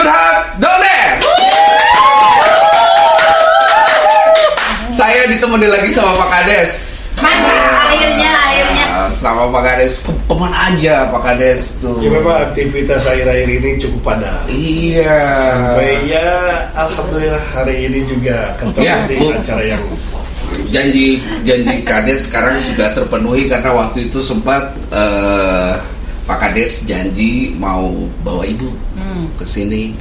Curhat Dones. Saya ditemani lagi sama Pak Kades. Akhirnya. Sama Pak Kades, kemana aja Pak Kades tuh? Ya memang aktivitas akhir-akhir ini cukup padat. Iya. Sampai ya alhamdulillah hari ini juga ketemu Ya, di Bu. acara yang Janji Kades sekarang sudah terpenuhi karena waktu itu sempat Pak Kades janji mau bawa ibu ke sini.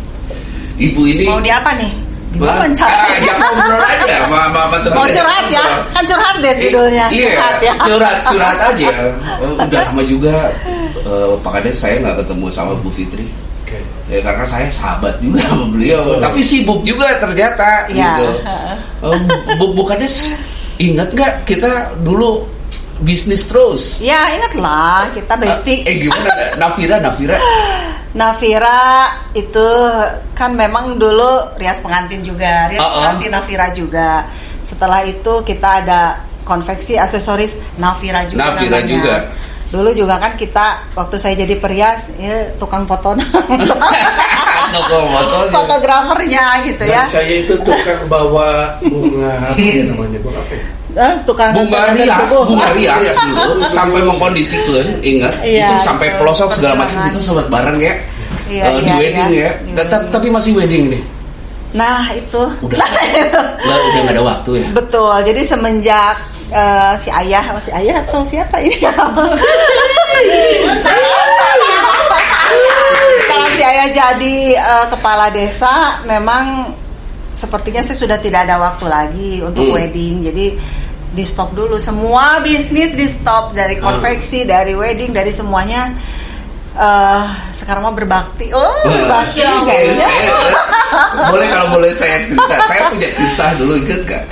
Ibu ini Mau di apa nih? Di wawancara. Ajak ngobrol aja sama teman. Mau curhat ya? Kan curhat deh judulnya. Iya, Curhat ya. curhat aja. Udah lama juga Pak Kades saya nggak ketemu sama Bu Fitri. Oke. Ya karena saya sahabat juga sama beliau, tapi sibuk juga ternyata Iya. gitu. Bu Kades ingat nggak kita dulu bisnis terus? Ya inget lah kita bestie. Gimana? Nafira itu kan memang dulu Rias pengantin juga, pengantin Nafira juga. Setelah itu kita ada konveksi aksesoris Nafira juga. Nafira namanya. juga. Dulu juga kan kita waktu saya jadi perias, ya tukang foto, fotografernya gitu dan ya. saya itu tukang bawa bunga apa ya namanya bunga apa ya? Tukang bunga rias Iya. dulu sampai mengkondisikan, ingat Iya, itu sampai pelosok segala macam kita sempat bareng ya. Iya, Di wedding ya. Tapi masih wedding nih. Nah itu. Udah nggak ada waktu ya. Betul. Jadi semenjak si ayah atau siapa ini? Kalau si ayah jadi kepala desa, memang sepertinya saya sudah tidak ada waktu lagi untuk wedding. Jadi di stop dulu semua bisnis, di stop dari konveksi, dari wedding, dari semuanya. Sekarang mau berbakti. Berbakti Kayak saya, kalau boleh saya cerita, saya punya kisah dulu, inget gak?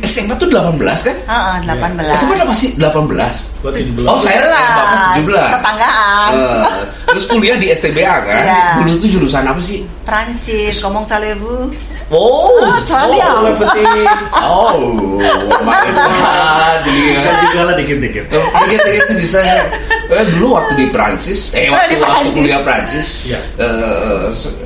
SMA tuh 18 kan? 18. SMA masih 18. Buat 17. Oh saya Bapak 17. Tetanggaan. Terus kuliah di STBA kan? Iya. Dulu tuh jurusan apa sih? Prancis, ngomong talevu. Oh, Italian. Bisa juga lah dikit-dikit. Dikit-dikit bisa. Dulu waktu di Prancis, waktu kuliah Prancis, Ya.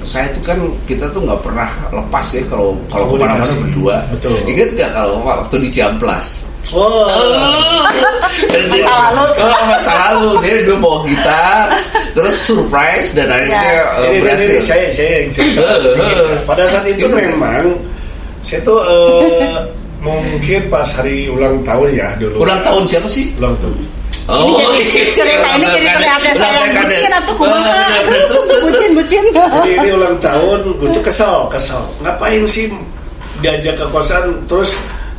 saya tuh kan kita tuh nggak pernah lepas ya kalau kemana-mana Komunikasi. berdua. Betul. Ingat nggak kalau waktu di Ciamplas? Oh, Masa lalu. Dia bawa gitar, terus surprise dan akhirnya ini berhasil. saya yang cerita sedikit. Pada saat itu memang saya tuh mungkin pas hari ulang tahun ya dulu. Ulang tahun siapa sih? Ulang tahun. Cerita ini jadi terlihat saya yang bucin atau kumaha. Bucin. Jadi ini ulang tahun, gue tuh kesel. Ngapain sih diajak ke kosan? Terus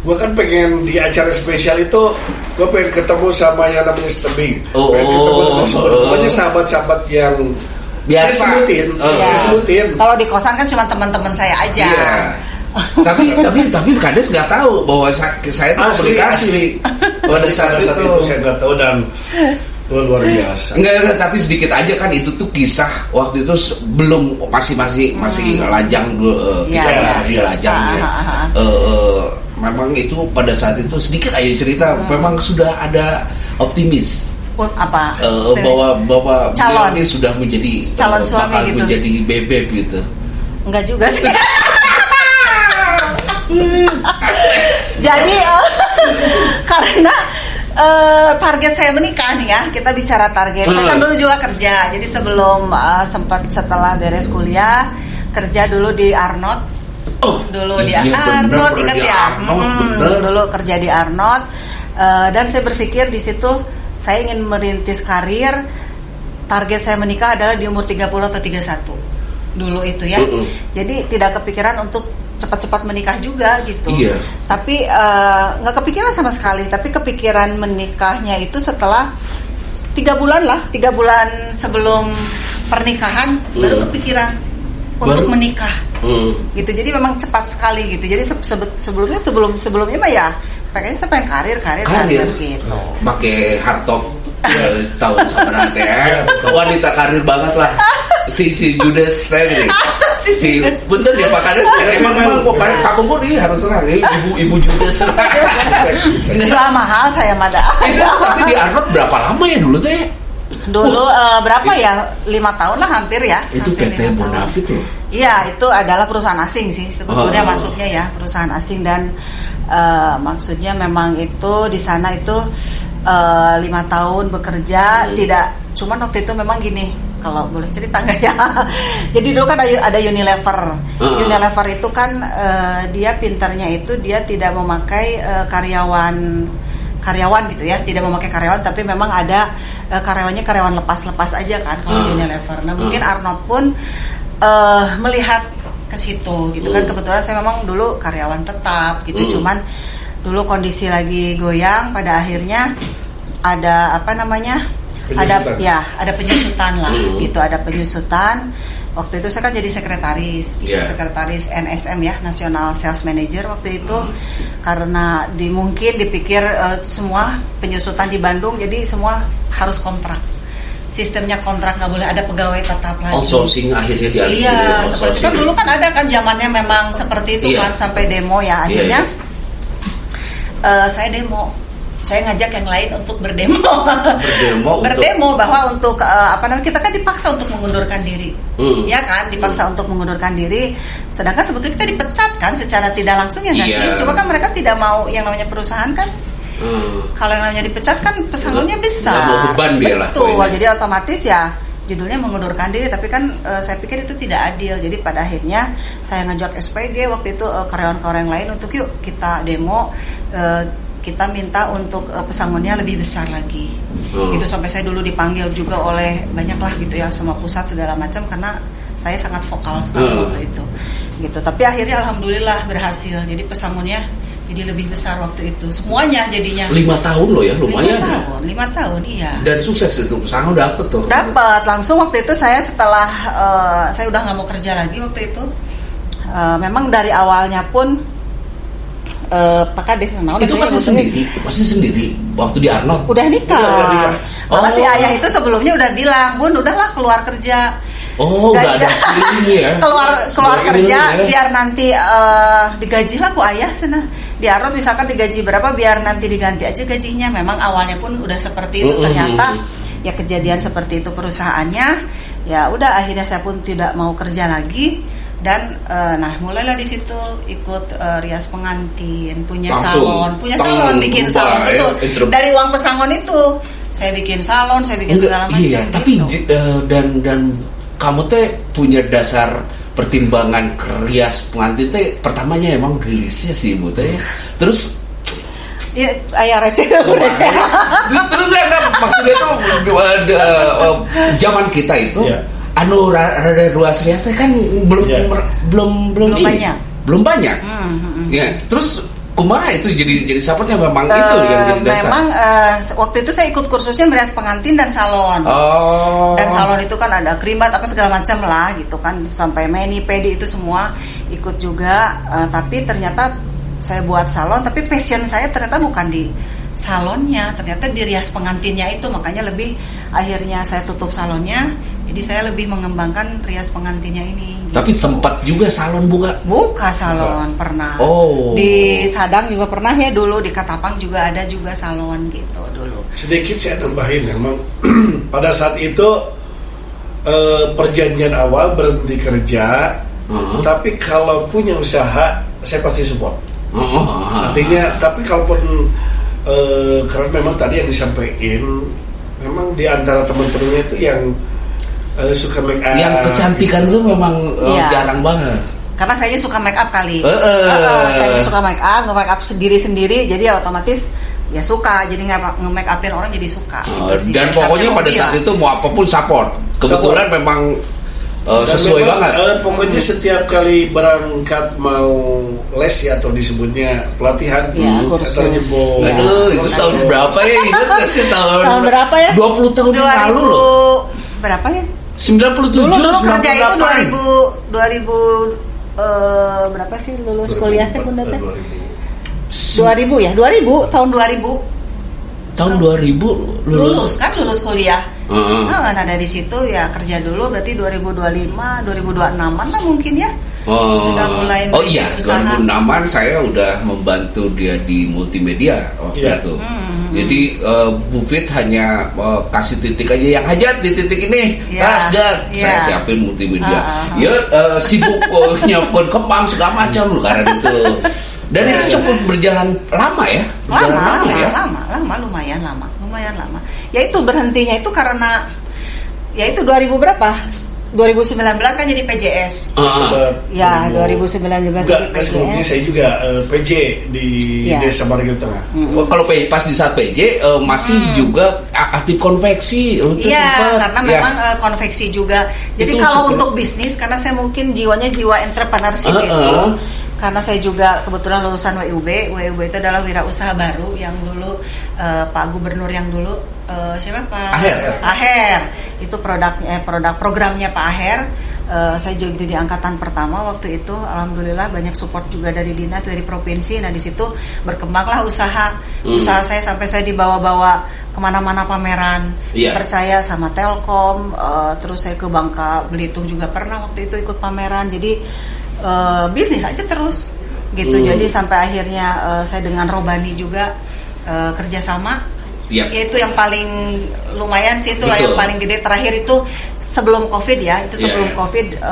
gue kan pengen di acara spesial itu, gue pengen ketemu sama yang namanya Stebing. Pengen ketemu dengan pokoknya sahabat-sahabat yang Biasa. Saya sebutin. Kalau di kosan kan cuma teman-teman saya aja. Iya. tapi Kades nggak tahu bahwa saya tuh komunikasi pada saat itu. Saya nggak tahu dan luar biasa. Enggak, tapi sedikit aja kan itu tuh kisah waktu itu belum masih lajang kita masih lajang ya. Memang itu pada saat itu sedikit aja cerita, memang sudah ada optimis. Apa? Bahwa calon ini sudah menjadi calon suami bakal gitu. menjadi bebek gitu. Enggak juga sih. Jadi karena target saya menikah nih ya, kita bicara target. Saya kan dulu juga kerja. Jadi sebelum setelah beres kuliah, kerja dulu di Arnold. Di Arnold, ingat ya? Dulu kerja di Arnold. Dan saya berpikir di situ saya ingin merintis karir. Target saya menikah adalah di umur 30 atau 31 dulu itu ya. Jadi tidak kepikiran untuk cepat-cepat menikah juga gitu. Iya. Tapi nggak kepikiran sama sekali. Tapi kepikiran menikahnya itu setelah 3 bulan sebelum pernikahan baru kepikiran untuk menikah. Gitu. Jadi memang cepat sekali gitu. Jadi sebelumnya mah ya pengennya saya pengen karir gitu. Pakai hardtop tahun sebenarnya ya. Wanita karir banget lah. Si Judes tadi. Si bener dia Pak Kades emang Pak Kumpul ini harus serang ibu Judes. Jual mahal saya mada. Tapi di Arnold berapa lama ya dulu teh? Dulu berapa ya? 5 tahun lah hampir ya. Itu hampir PT Bonafit loh. Iya, itu adalah perusahaan asing sih sebetulnya masuknya ya, perusahaan asing dan maksudnya memang itu di sana itu 5 tahun bekerja, tidak cuman waktu itu memang gini, kalau boleh cerita nggak ya? Jadi dulu kan ada Unilever. Unilever itu kan dia pinternya itu dia tidak memakai karyawan gitu ya, tidak memakai karyawan, tapi memang ada karyawannya karyawan lepas-lepas aja kan kalau Unilever. Nah mungkin Arnold pun melihat ke situ gitu kan, kebetulan saya memang dulu karyawan tetap gitu, cuman dulu kondisi lagi goyang, pada akhirnya ada ada penyusutan lah gitu, ada penyusutan. Waktu itu saya kan jadi sekretaris NSM ya, National Sales Manager waktu itu, karena mungkin dipikir semua penyusutan di Bandung jadi semua harus kontrak. Sistemnya kontrak, nggak boleh ada pegawai tetap lagi. Outsourcing akhirnya dialih. Iya, seperti kan dulu kan ada kan zamannya memang seperti itu kan, sampai demo ya akhirnya. Saya demo. Saya ngajak yang lain untuk berdemo bahwa untuk kita kan dipaksa untuk mengundurkan diri, ya kan, dipaksa untuk mengundurkan diri. Sedangkan sebetulnya kita dipecat kan secara tidak langsung ya nggak sih? Cuma kan mereka tidak mau, yang namanya perusahaan kan. Kalau yang namanya dipecat kan pesangonnya besar. Mau beban dia lah. Betul, jadi otomatis ya judulnya mengundurkan diri, tapi kan saya pikir itu tidak adil. Jadi pada akhirnya saya ngajak SPG waktu itu karyawan-karyawan yang lain untuk yuk kita demo. Kita minta untuk pesangonnya lebih besar lagi. Itu sampai saya dulu dipanggil juga oleh banyak lah gitu ya, sama pusat segala macam, karena saya sangat vokal sekali waktu itu. Gitu. Tapi akhirnya alhamdulillah berhasil. Jadi pesangonnya jadi lebih besar waktu itu. Semuanya jadinya. 5 tahun loh ya, lumayan. 5 tahun, iya. Dan sukses itu, pesangon dapet tuh. Dapat langsung waktu itu saya setelah saya udah nggak mau kerja lagi waktu itu. Memang dari awalnya pun Pak Kades itu masih sendiri waktu di Arnold. Udah nikah. Malah si ayah itu sebelumnya udah bilang, Bun udahlah keluar kerja. Nggak ada feelingnya ya. keluar kerja ya. Biar nanti digaji lah ku ayah sana. Di Arnold misalkan digaji berapa, biar nanti diganti aja gajinya. Memang awalnya pun udah seperti itu, ternyata ya kejadian seperti itu perusahaannya. Ya udah akhirnya saya pun tidak mau kerja lagi. Dan mulailah di situ ikut rias pengantin, punya salon, bikin salon itu dari uang pesangon itu saya bikin salon, saya bikin segala macam. Iya, tapi gitu. dan kamu teh punya dasar pertimbangan rias pengantin teh pertamanya emang gelisnya sih ibu teh. Terus ayah receh. Terus maksudnya itu zaman kita itu. Rada ruas rias kan belum banyak. Ya, terus kumaha itu jadi supportnya memang itu yang jadi dasar. Memang waktu itu saya ikut kursusnya merias pengantin dan salon. Dan salon itu kan ada krimbat apa segala macam lah gitu kan, sampai mani, pedi itu semua ikut juga. Tapi ternyata saya buat salon, tapi passion saya ternyata bukan di salonnya, ternyata di rias pengantinnya itu, makanya lebih akhirnya saya tutup salonnya. Jadi saya lebih mengembangkan rias pengantinnya ini. Gitu. Tapi sempat juga salon buka salon pernah. Di Sadang juga pernah ya dulu, di Katapang juga ada juga salon gitu dulu. Sedikit saya tambahin, memang pada saat itu perjanjian awal berhenti kerja, tapi kalau punya usaha saya pasti support. Artinya, tapi kalaupun karena memang tadi yang disampaikan, memang di antara teman-temannya itu yang suka make up, yang kecantikan itu memang jarang banget. Karena saya suka make up kali. Saya suka make up sendiri, jadi ya otomatis ya suka. Jadi nge-make upin orang jadi suka. Gitu dan pokoknya pada saat itu mau apapun support. Kebetulan memang sesuai memang, banget. Pokoknya setiap kali berangkat mau les ya, atau disebutnya pelatihan, terjebol. Itu tahun berapa ya? Ingat nggak sih tahun berapa ya? 20 tahun yang lalu loh. Berapa ya? 97, dulu kerja itu 2000 berapa sih lulus kuliah teh Bunda teh? 2000 ya, 2000 tahun 2000. Tahun 2000 lulus kuliah. Nah dari situ ya kerja dulu, berarti 2025, 2026an lah mungkin ya. Sudah mulai iya, 2006an saya udah membantu dia di multimedia waktu itu. Jadi Bu Fit hanya kasih titik aja, yang hajat di titik ini, saya siapin multimedia. Sibuk nyiapin kepang segala macam karena itu. Dan itu cukup berjalan lama ya? Lumayan lama. Ya itu berhentinya itu karena ya itu 2000 berapa? 2019 kan jadi PJS. 2019 jadi PJS. Sebelumnya saya juga PJ di Desa Marga Tengah. Kalau pas di saat PJ masih juga aktif konveksi. Iya, karena memang konveksi juga. Jadi itu kalau untuk bisnis, karena saya mungkin jiwanya jiwa entrepreneurship itu. Karena saya juga kebetulan lulusan WUB itu adalah wirausaha baru yang dulu Pak Gubernur yang dulu siapa Pak Aher itu programnya Pak Aher. Saya juga di angkatan pertama waktu itu, alhamdulillah banyak support juga dari dinas, dari provinsi. Nah di situ berkembanglah usaha saya sampai saya dibawa-bawa kemana-mana pameran, percaya sama Telkom, terus saya ke Bangka Belitung juga pernah waktu itu ikut pameran. Jadi bisnis aja terus gitu. Jadi sampai akhirnya saya dengan Robani juga kerjasama. Itu yang paling lumayan sih, itulah yang paling gede. Terakhir itu sebelum COVID ya, COVID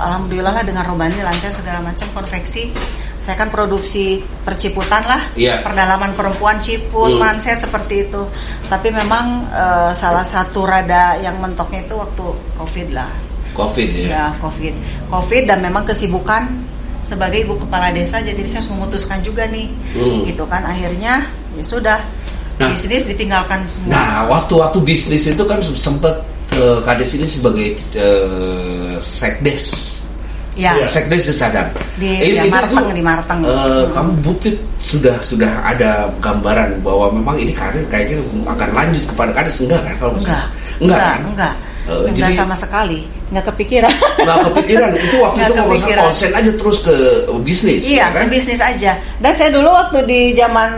alhamdulillah lah dengan Robani lancar segala macam konveksi. Saya kan produksi perciputan lah, perdalaman perempuan, ciput, manset seperti itu. Tapi memang salah satu rada yang mentoknya itu waktu COVID lah. COVID dan memang kesibukan sebagai ibu kepala desa, jadi saya harus memutuskan juga nih, gitu kan. Akhirnya ya sudah, bisnis ditinggalkan semua. Nah, waktu bisnis itu kan sempat Kades ini sebagai sekdes. Sekdes di Sadang. Di Marteng. Kamu bukti sudah ada gambaran bahwa memang ini karir kayaknya akan lanjut kepada Kades, enggak kan? Kalau enggak. Jadi sama sekali nggak kepikiran. Itu waktu itu konsen aja terus ke bisnis. Iya, kan? Ke bisnis aja. Dan saya dulu waktu di zaman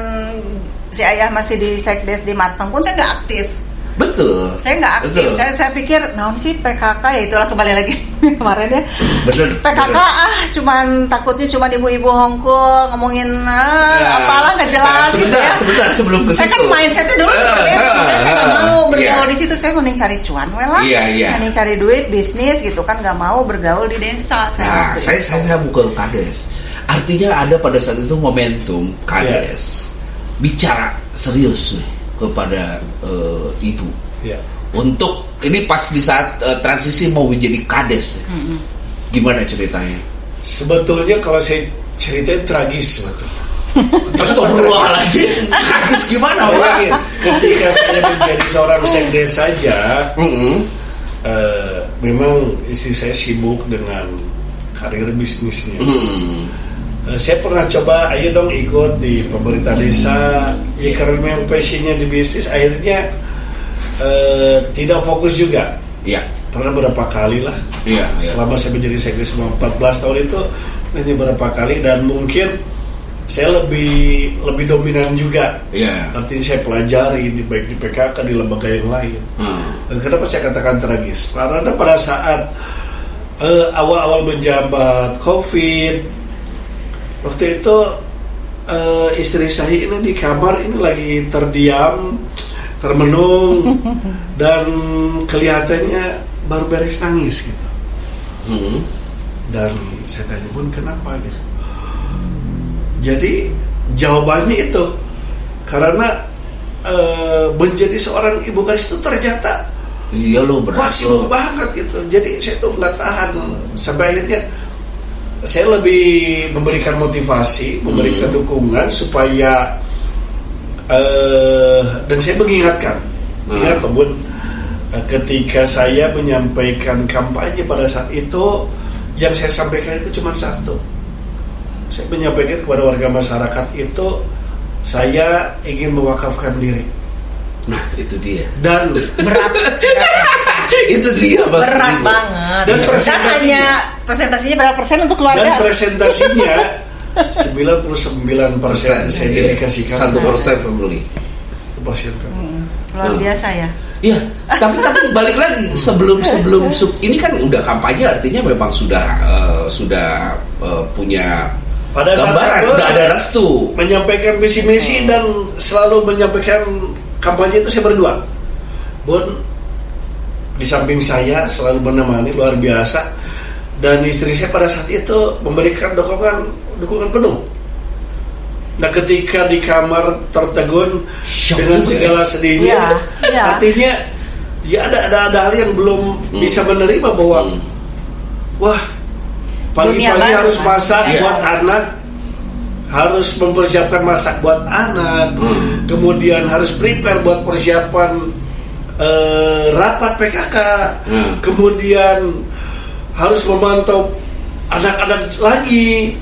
si ayah masih di sekdes di Marteng pun saya nggak aktif. Betul. Saya nggak aktif. Saya pikir, naon sih PKK, ya itulah kembali lagi kemarin ya. Betul. PKK takutnya cuma ibu-ibu hongkol ngomongin apalah nggak jelas gitu ya. Sebentar sebelum ke situ. Saya kan mindsetnya dulu seperti itu. Saya nggak mau bergaul di situ. Saya mending cari cuan, mending cari duit bisnis gitu kan. Nggak mau bergaul di desa. Saya bukan Kades. Artinya ada pada saat itu momentum Kades bicara serius nih kepada ibu untuk ini pas di saat transisi mau menjadi Kades. Gimana ceritanya? Sebetulnya kalau saya ceritain tragis betul. Astagfirullahaladzim. Tragis gimana? Ketika saya menjadi seorang sekdes saja, memang istri saya sibuk dengan karir bisnisnya. Saya pernah coba, ayo dong ikut di pemerintah desa. Ya karena memang passionnya di bisnis, akhirnya tidak fokus juga. Pernah berapa kali lah. Selama saya menjadi sekdes selama 14 tahun itu, hanya berapa kali, dan mungkin saya lebih dominan juga. Artinya saya pelajari baik di PKK, di lembaga yang lain. Kenapa saya katakan tragis? Karena pada saat awal-awal menjabat COVID, waktu itu istri saya ini di kamar ini lagi terdiam, termenung, dan kelihatannya baru beres nangis gitu. Dan saya tanya, Bun, kenapa gitu? Jadi jawabannya itu karena menjadi seorang ibu Kades itu ternyata sibuk banget gitu. Jadi saya tuh nggak tahan, sampai akhirnya saya lebih memberikan motivasi, memberikan dukungan supaya dan saya mengingatkan, ingat Bun, ketika saya menyampaikan kampanye pada saat itu, yang saya sampaikan itu cuma satu. Saya menyampaikan kepada warga masyarakat itu, saya ingin mewakafkan diri. Nah, itu dia. Dan berat. Itu dia berat banget. Dan presentasinya berapa persen untuk keluarga? Dan presentasinya 99% saya dedikasikan 1% pembeli. dipersiapkan. Luar biasa ya. Iya, tapi balik lagi sebelum ini kan udah kampanye, artinya memang sudah punya pada gambaran, udah ada restu menyampaikan visi misi dan selalu menyampaikan kampanye itu saya berdua. Bon di samping saya selalu menemani luar biasa, dan istri saya pada saat itu memberikan dukungan penuh. Nah ketika di kamar tertegun dengan segala sedihnya, artinya ya ada hal yang belum bisa menerima bahwa wah pagi-pagi harus masak buat anak, harus mempersiapkan masak buat anak, kemudian harus prepare buat persiapan rapat PKK, kemudian harus memantau anak-anak lagi,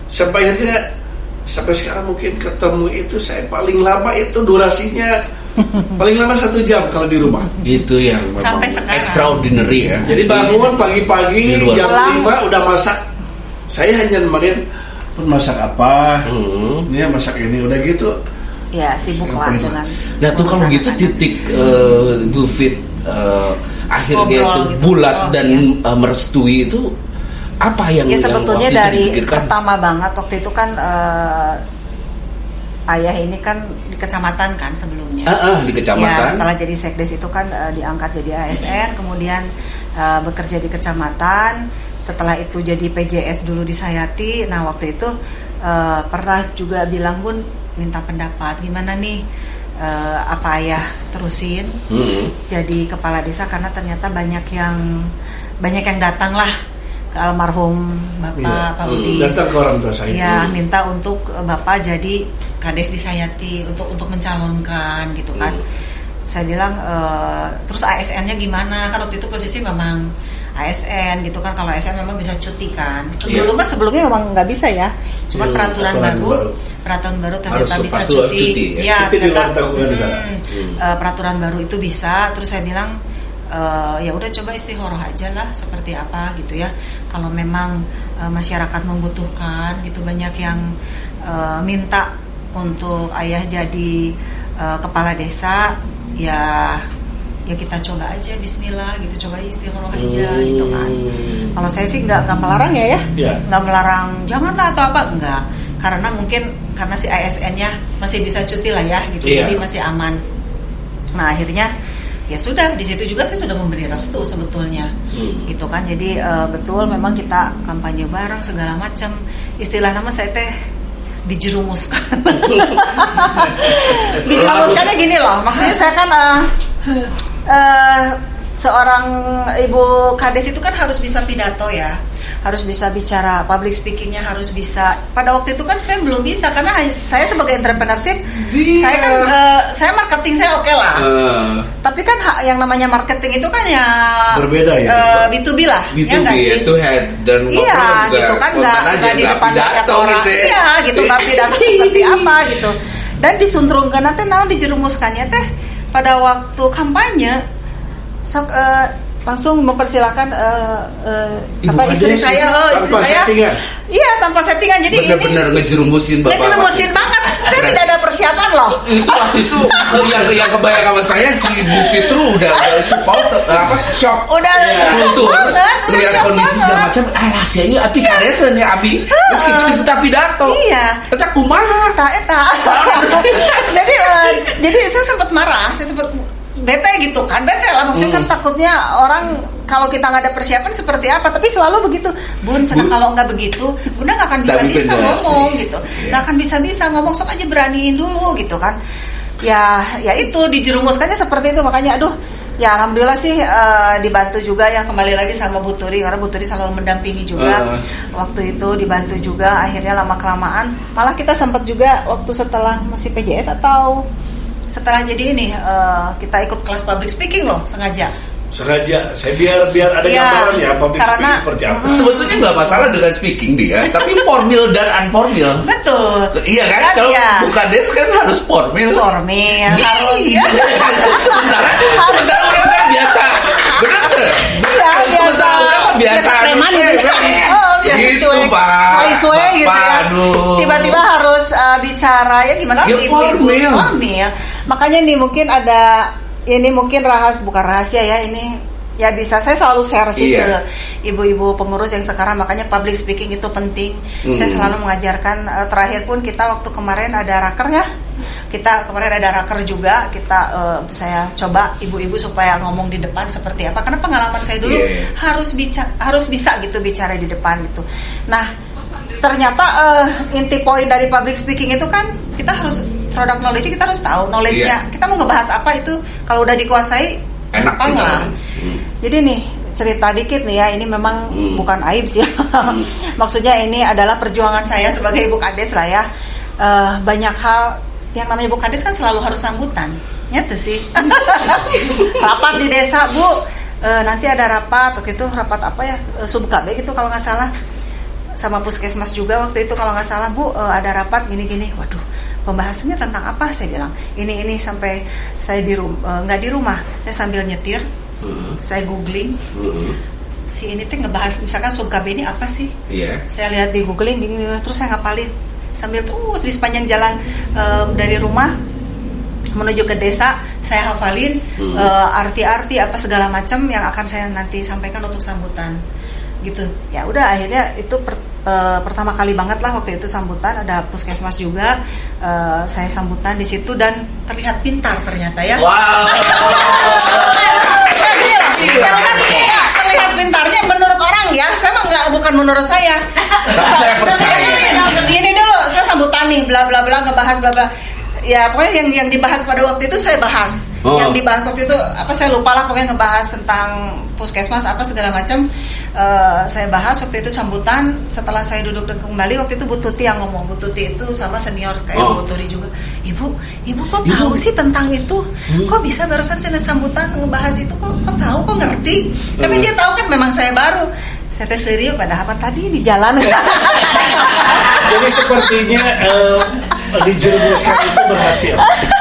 sampai akhirnya sampai sekarang mungkin ketemu itu saya paling lama itu durasinya paling lama 1 jam kalau di rumah. Itu yang sampai sekarang extraordinary ya. Jadi bangun pagi-pagi jam 5 udah masak. Saya hanya nemenin pun masak apa, ini masak ini udah gitu. Ya sibuk lah dengan. Nah tuh kalau gitu titik Bu Fit akhirnya itu bulat dan merestui itu apa yang sebetulnya yang dari pertama banget waktu itu kan ayah ini kan di kecamatan kan sebelumnya. Di kecamatan. Ya, setelah jadi sekdes itu kan diangkat jadi ASN, kemudian bekerja di kecamatan. Setelah itu jadi PJS dulu di Sayati. Nah waktu itu pernah juga bilang, Bun, minta pendapat gimana nih, apa ayah terusin jadi kepala desa, karena ternyata banyak yang datang lah ke almarhum Bapak Pak Budi. Datang ke orang tua saya. Ya, minta untuk Bapak jadi kades di Sayati untuk mencalonkan gitu kan. Saya bilang terus ASN-nya gimana? Kan waktu itu posisi memang ASN gitu kan. Kalau ASN memang bisa cuti kan. Dulu kan sebelumnya memang nggak bisa ya. Cuma peraturan baru ternyata harus bisa cuti. Ya, cuti ternyata peraturan baru itu bisa. Terus saya bilang ya udah coba istikharah aja lah seperti apa gitu ya. Kalau memang masyarakat membutuhkan gitu, banyak yang minta untuk ayah jadi kepala desa, ya kita coba aja, bismillah gitu, coba istikharah aja gitu kan. Kalau saya sih nggak melarang ya, nggak melarang janganlah atau apa, enggak, karena mungkin karena si ASN-nya masih bisa cuti lah ya gitu, jadi masih aman. Nah akhirnya ya sudah, di situ juga saya sudah memberi restu sebetulnya, gitu kan. Jadi betul memang kita kampanye bareng segala macam. Istilah nama saya teh dijerumuskan. Dijerumuskannya gini loh, maksudnya saya kan seorang ibu kades itu kan harus bisa pidato ya, harus bisa bicara, public speakingnya harus bisa. Pada waktu itu kan saya belum bisa, karena saya sebagai entrepreneurship, saya kan saya marketing saya oke lah. Tapi kan yang namanya marketing itu kan ya berbeda ya. B2B lah, B2B ya nggak sih? Itu head dan iya gitu kan, nggak di depan banyak orang, iya gitu, nggak pidato seperti apa gitu. Dan disuntrungkan nanti dijerumuskannya teh pada waktu kampanye, langsung mempersilakan istri saya, iya tanpa settingan, jadi benar-benar ngejerumusin bapak. Ngejerumusin banget, saya tidak ada persiapan loh. Itu waktu itu yang kebayang sama saya si Bu Fitru udah support shock, udah lihat kondisi segala macam. Sih ini abdi karesen ya abi, terus gitu diputar pidato. Iya. Kita kumaha? Eta. Jadi saya sempat marah, saya sempat bete gitu kan, bete lah maksudnya kan, takutnya orang kalau kita nggak ada persiapan seperti apa. Tapi selalu begitu, Bun, kalau nggak begitu Bunda nggak akan bisa ngomong gitu, nggak akan bisa ngomong, sok aja beraniin dulu gitu kan. Ya itu dijerumuskannya seperti itu. Makanya aduh ya alhamdulillah sih dibantu juga ya, kembali lagi sama Bu Turi, karena Bu Turi selalu mendampingi juga. Waktu itu dibantu juga, akhirnya lama kelamaan malah kita sempat juga waktu setelah masih PJS atau setelah jadi ini kita ikut kelas public speaking loh, sengaja saya biar ada gambaran ya public speaking seperti apa. Sebetulnya nggak masalah dengan speaking dia, tapi formil dan unformil. Betul. Iya kan, kalau bukan des kan harus formil harus. Sementara orang kan biasa, benar tuh. Sementara orang kan biasa preman itu. Gitu Pak. Suwe gitu ya. Tiba-tiba harus bicara ya gimana? Formil. Makanya nih mungkin ada, ini mungkin bukan rahasia ya, ini ya bisa saya selalu share sih ke ibu-ibu pengurus yang sekarang, makanya public speaking itu penting. Saya selalu mengajarkan, terakhir pun kita waktu kemarin ada raker ya, saya coba ibu-ibu supaya ngomong di depan seperti apa, karena pengalaman saya dulu harus bisa gitu bicara di depan gitu. Nah ternyata inti poin dari public speaking itu kan kita harus product knowledge, kita harus tahu knowledge-nya, kita mau ngebahas apa itu kalau udah dikuasai enak lah. Jadi nih cerita dikit nih ya, ini memang bukan aib sih. Maksudnya ini adalah perjuangan saya sebagai ibu kades lah ya. Banyak hal yang namanya ibu kades kan selalu harus sambutan, nyata sih. Rapat di desa Bu, nanti ada rapat, waktu itu rapat apa ya, Subkabe gitu kalau nggak salah, sama puskesmas juga waktu itu kalau nggak salah Bu, ada rapat gini-gini. Waduh, pembahasannya tentang apa? Saya bilang ini sampai saya nggak di rumah, saya sambil nyetir, saya googling, si ini tuh ngebahas misalkan Subkabe ini apa sih? Saya lihat di googling gini, terus saya ngapalin sambil terus di sepanjang jalan dari rumah menuju ke desa, saya hafalin arti-arti apa segala macam yang akan saya nanti sampaikan untuk sambutan gitu. Ya udah, akhirnya itu pertama kali banget lah waktu itu sambutan, ada puskesmas juga, saya sambutan di situ dan terlihat pintar ternyata ya. Wow. Terlihat pintarnya menurut orang ya, saya mah bukan menurut saya. Tapi saya percaya. Ini dulu saya sambutan nih, bla bla bla, ngebahas bla bla. Ya pokoknya yang dibahas pada waktu itu saya bahas. Yang dibahas waktu itu apa saya lupa lah, pokoknya ngebahas tentang puskesmas apa segala macam. Saya bahas waktu itu sambutan. Setelah saya duduk dan kembali, waktu itu Bu Tuti yang ngomong. Bu Tuti itu sama senior kayak Bu Turi juga. Ibu kok tahu sih tentang itu? Kok bisa barusan saya sambutan ngebahas itu? Kok tahu? Kok ngerti? Tapi dia tahu kan memang saya baru. Saya serius pada apa tadi di jalan. Jadi sepertinya dijerumuskan itu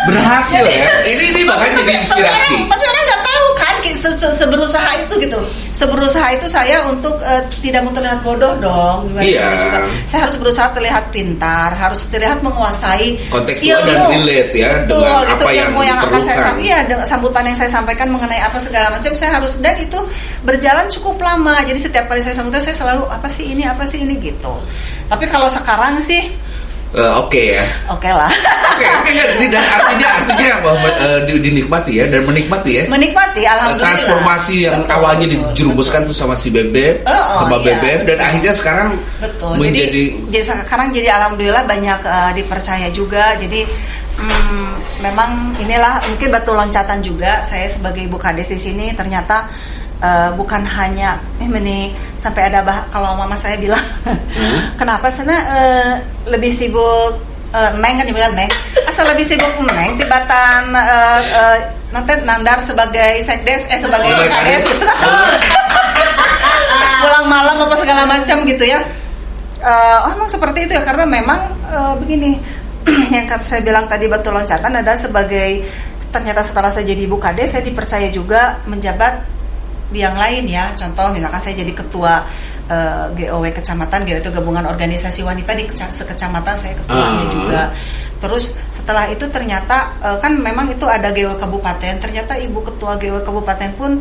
berhasil ya. Ini bahkan jadi inspirasi. Tapi orang nggak tahu kan seberusaha itu gitu. Seberusaha itu saya untuk tidak mau terlihat bodoh dong. Gimana juga. Saya harus berusaha terlihat pintar, harus terlihat menguasai kontekstual dan relate ya. Betul, dengan itu apa yang akan saya sampaikan. Iya, sambutan yang saya sampaikan mengenai apa segala macam saya harus, dan itu berjalan cukup lama. Jadi setiap kali saya sambutan saya selalu apa sih ini gitu. Tapi kalau sekarang sih Oke ya. Oke lah. Oke, dan artinya bahwa dinikmati ya dan menikmati ya. Menikmati, alhamdulillah. Transformasi yang awalnya dijerumuskan tuh sama si Bebeb, sama Bebeb, dan akhirnya sekarang menjadi. Jadi sekarang jadi alhamdulillah banyak dipercaya juga. Jadi memang inilah mungkin batu loncatan juga saya sebagai ibu kades di sini. Ternyata bukan hanya ini sampai ada kalau mama saya bilang kenapa sana lebih sibuk neng kan dibilang neng asal lebih sibuk neng tibatan nanti nandar sebagai sekdes sebagai kades pulang malam apa segala macam gitu ya. Emang seperti itu ya, karena memang begini yang saya bilang tadi batu loncatan adalah sebagai ternyata setelah saya jadi ibu kades saya dipercaya juga menjabat di yang lain ya. Contoh misalkan saya jadi ketua GOW kecamatan, GOW itu gabungan organisasi wanita di sekecamatan, saya ketuanya juga. Terus setelah itu ternyata kan memang itu ada GOW kabupaten, ternyata ibu ketua GOW kabupaten pun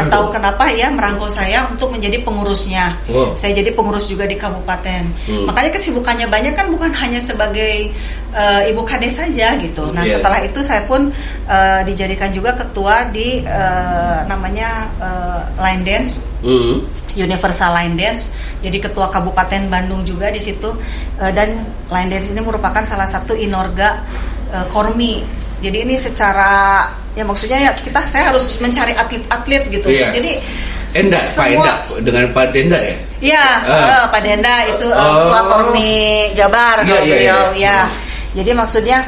tahu kenapa ya merangkul saya untuk menjadi pengurusnya. Saya jadi pengurus juga di kabupaten. Makanya kesibukannya banyak kan, bukan hanya sebagai ibu kades saja gitu. Nah setelah itu saya pun dijadikan juga ketua di namanya Line Dance, Universal Line Dance. Jadi ketua Kabupaten Bandung juga di situ. Dan Line Dance ini merupakan salah satu inorga Kormi. Jadi ini secara ya maksudnya ya saya harus mencari atlet-atlet gitu. Jadi Enda, Pak Enda dengan Pak Denda ya? Iya, Pak Denda itu ketua Kormi Jabar beliau ya. Jadi maksudnya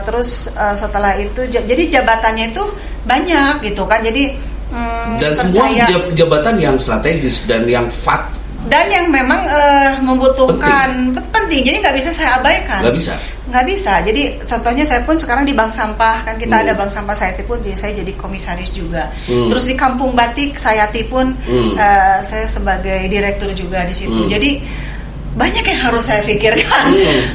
terus setelah itu jadi jabatannya itu banyak gitu kan. Jadi dan semua jabatan yang strategis dan yang dan yang memang membutuhkan penting. Jadi nggak bisa saya abaikan. Nggak bisa. Jadi contohnya saya pun sekarang di Bank Sampah kan kita ada Bank Sampah Sayati pun saya jadi komisaris juga. Terus di Kampung Batik Sayati pun saya sebagai direktur juga di situ. Jadi banyak yang harus saya pikirkan.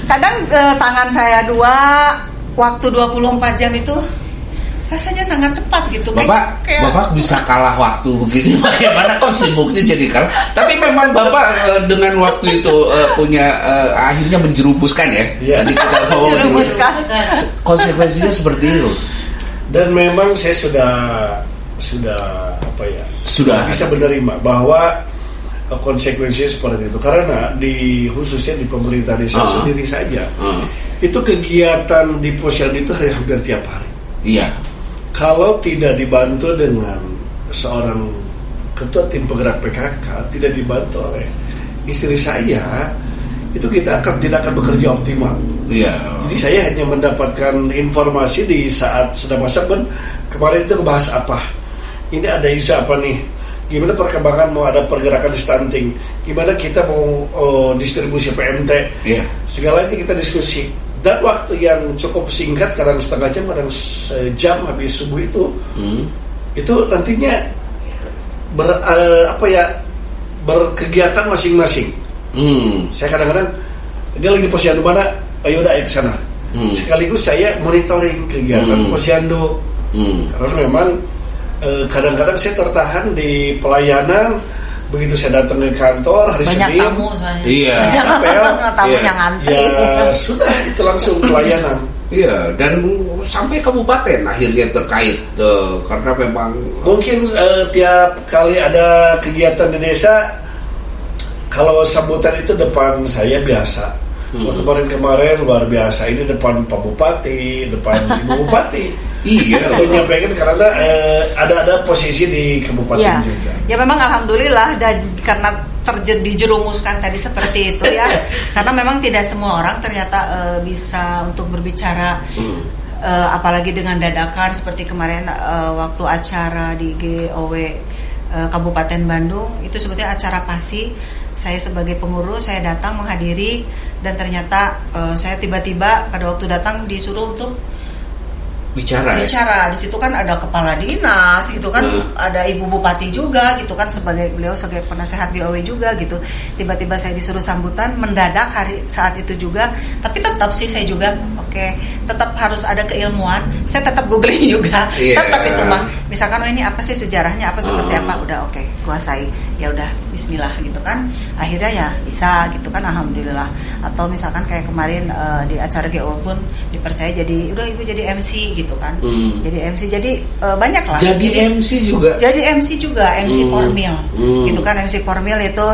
Kadang tangan saya 2, waktu 24 jam itu rasanya sangat cepat gitu. Bapak bisa kalah waktu begini, bagaimana kok sibuknya jadi kalah? Tapi memang Bapak dengan waktu itu punya akhirnya menjerumuskan ya. Tadi kita tahu konsekuensinya seperti itu. Dan memang saya sudah bisa menerima bahwa konsekuensinya seperti itu, karena khususnya di pemerintah desa sendiri saja itu kegiatan di posyandu itu hampir tiap hari. Iya. Kalau tidak dibantu dengan seorang ketua tim penggerak PKK, tidak dibantu oleh istri saya, itu kita tidak akan bekerja optimal. Iya. Jadi saya hanya mendapatkan informasi di saat sedang masak. Kemarin itu ngebahas apa? Ini ada isu apa nih? Gimana perkembangan mau ada pergerakan stunting? Gimana kita mau distribusi PMT? Iya. Segala itu kita diskusi. Dan waktu yang cukup singkat, kadang setengah jam, kadang sejam habis subuh itu nantinya berkegiatan masing-masing. Saya kadang-kadang dia lagi di posyandu mana, ayo udah ke sana. Sekaligus saya monitoring kegiatan posyandu. Karena memang kadang-kadang saya tertahan di pelayanan. Begitu saya datang ke kantor hari Senin, banyak tamu soalnya. Iya. Tamunya ngantri. Ya sudah, itu langsung pelayanan. Iya, dan sampai kabupaten akhirnya terkait karena memang mungkin tiap kali ada kegiatan di desa, kalau sambutan itu depan saya biasa. Kemarin luar biasa, ini depan Pak Bupati, depan Ibu Bupati. Iya, menyampaikan karena ada posisi di kabupaten juga. Ya memang alhamdulillah, dan karena dijerumuskan tadi seperti itu ya. Karena memang tidak semua orang ternyata bisa untuk berbicara, apalagi dengan dadakan seperti kemarin waktu acara di GOW Kabupaten Bandung, itu sebetulnya acara PASI. Saya sebagai pengurus, saya datang menghadiri, dan ternyata saya tiba-tiba pada waktu datang disuruh untuk bicara. Di situ kan ada kepala dinas gitu kan, ada Ibu Bupati juga gitu kan, beliau sebagai penasehat BOW juga gitu. Tiba-tiba saya disuruh sambutan mendadak saat itu juga, tapi tetap sih saya juga tetap harus ada keilmuan. Saya tetap googling juga. Tetap itu mah. Misalkan ini apa sih sejarahnya, apa seperti apa, udah kuasai. Ya udah bismillah gitu kan. Akhirnya ya bisa gitu kan, alhamdulillah. Atau misalkan kayak kemarin di acara GO pun dipercaya jadi Ibu jadi MC gitu kan. Jadi MC, jadi banyak lah. Jadi MC juga, MC formil. Gitu kan, MC formil itu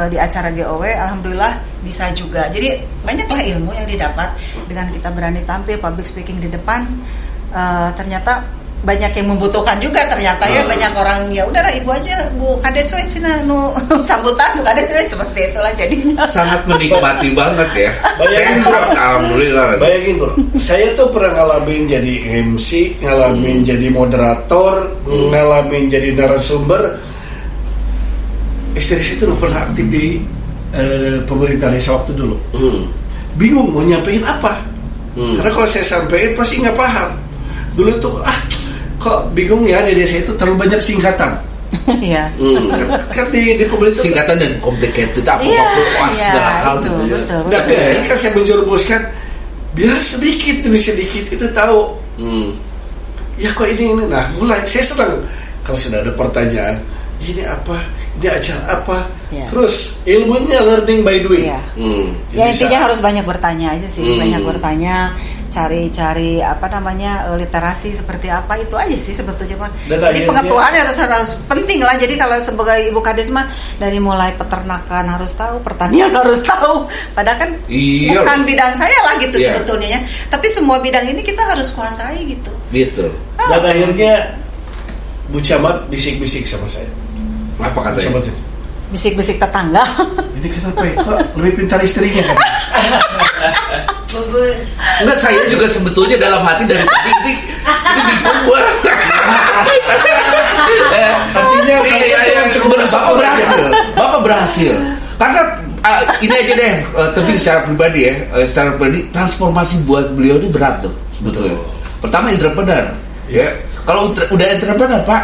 di acara GOW alhamdulillah bisa juga. Jadi banyaklah ilmu yang didapat dengan kita berani tampil public speaking di depan. Ternyata banyak yang membutuhkan juga ternyata ya, banyak orang ya udahlah Ibu aja, Bu Kades wes sambutan Bu Kades seperti itulah jadinya. Sangat menikmati banget ya. Bayangin bro, alhamdulillah. Bayangin bro, saya tuh pernah ngalamin jadi MC, ngalamin jadi moderator, ngalamin jadi narasumber. Istri itu nggak pernah aktif di pemerintah desa waktu dulu. Bingung mau nyampein apa, karena kalau saya sampein pasti nggak paham. Dulu tuh kok bingung ya, di desa itu terlalu banyak singkatan. Iya. Kan di pemerintah singkatan dan complicated segala hal gitu. Betul. Kan saya menjerumuskan biar sedikit demi sedikit itu tahu. Ya kok ini. Nah mulai saya senang kalau sudah ada pertanyaan. Ini apa? Ini acara apa? Terus ilmunya learning by doing. Ya intinya harus banyak bertanya aja sih, banyak bertanya. Cari literasi seperti apa, itu aja sih sebetulnya mah. Jadi pengetahuan harus penting lah. Jadi kalau sebagai Ibu Kades mah dari mulai peternakan harus tahu, pertanian harus tahu. Padahal kan bukan bidang saya lah gitu sebetulnya ya. Tapi semua bidang ini kita harus kuasai gitu. Gitu. Dan akhirnya Bu Camat bisik-bisik sama saya. Apa katanya? Bisik-bisik tetangga. Ini kenapa ya? Kok lebih pintar istrinya kan? Bagus. Enggak, saya juga sebetulnya dalam hati dari tadi ini dibuat. Artinya Bapak berhasil. Karena ini aja deh, tapi secara pribadi transformasi buat beliau ini berat tuh sebetulnya. Pertama entrepreneur, ya. Kalau udah entrepreneur Pak,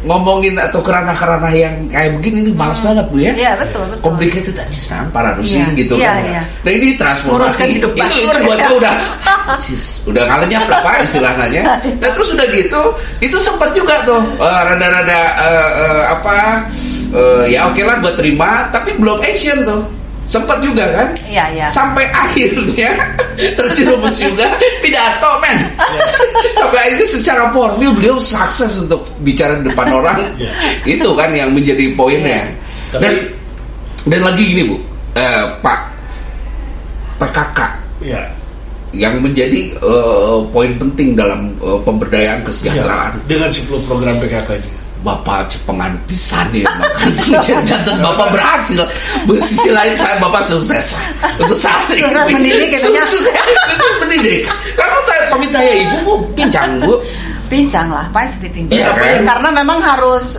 ngomongin atau kerana-kerana yang kayak begini ini malas banget Bu ya. Iya betul. Complicated aja paradoxing gitu iya, kan. Iya. Nah ini transformasi hidup itu buat gue udah ngalenyap berapa istilahnya. Nah terus udah gitu itu sempat juga tuh rada-rada ya oke lah gue terima tapi belum action tuh. Sempat juga kan? Iya. Sampai akhirnya terjerumus juga pidato men. Sampai akhirnya secara formil beliau sukses untuk bicara di depan orang. Itu kan yang menjadi poinnya. Dan lagi gini Bu, Pak PKK. Yang menjadi poin penting dalam pemberdayaan kesejahteraan. Dengan 10 program PKK juga. Bapak cepengan pisan ya jantan Bapak berhasil. Di sisi lain saya Bapak sukses untuk saat ini. Sukses mendidik katanya. Sukses mendidik. Kamu peminta ya Ibu Bu pincang Bu. Pincang lah, pasti pincang. Ya, kan? Karena memang harus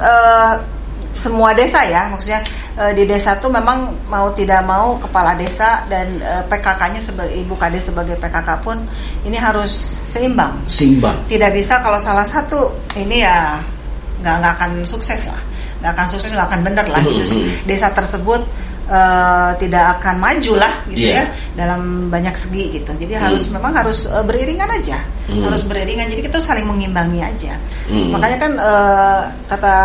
semua desa ya, maksudnya di desa tuh memang mau tidak mau kepala desa dan PKK-nya sebagai Ibu Kades sebagai PKK pun ini harus seimbang. Tidak bisa kalau salah satu ini ya nggak akan sukses lah, nggak akan bener lah gitu. Desa tersebut tidak akan maju lah gitu ya dalam banyak segi gitu. Jadi memang harus beriringan aja, harus beriringan. Jadi kita saling mengimbangi aja. Makanya kan kata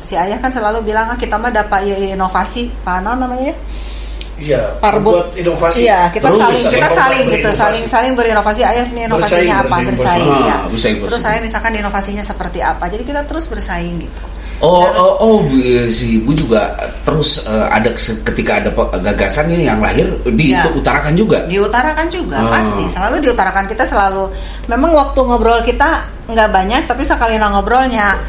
si Ayah kan selalu bilang kita mah dapat inovasi, apa namanya? Iya, buat inovasi. Iya, kita saling berinovasi. Ayah ini inovasinya bersaing ya. Terus saya misalkan inovasinya seperti apa. Jadi kita terus bersaing gitu. Si Ibu juga terus ada ketika ada gagasan ini yang lahir diutarakan juga. Diutarakan juga pasti, selalu diutarakan. Kita selalu memang waktu ngobrol kita nggak banyak, tapi sekali ngobrolnya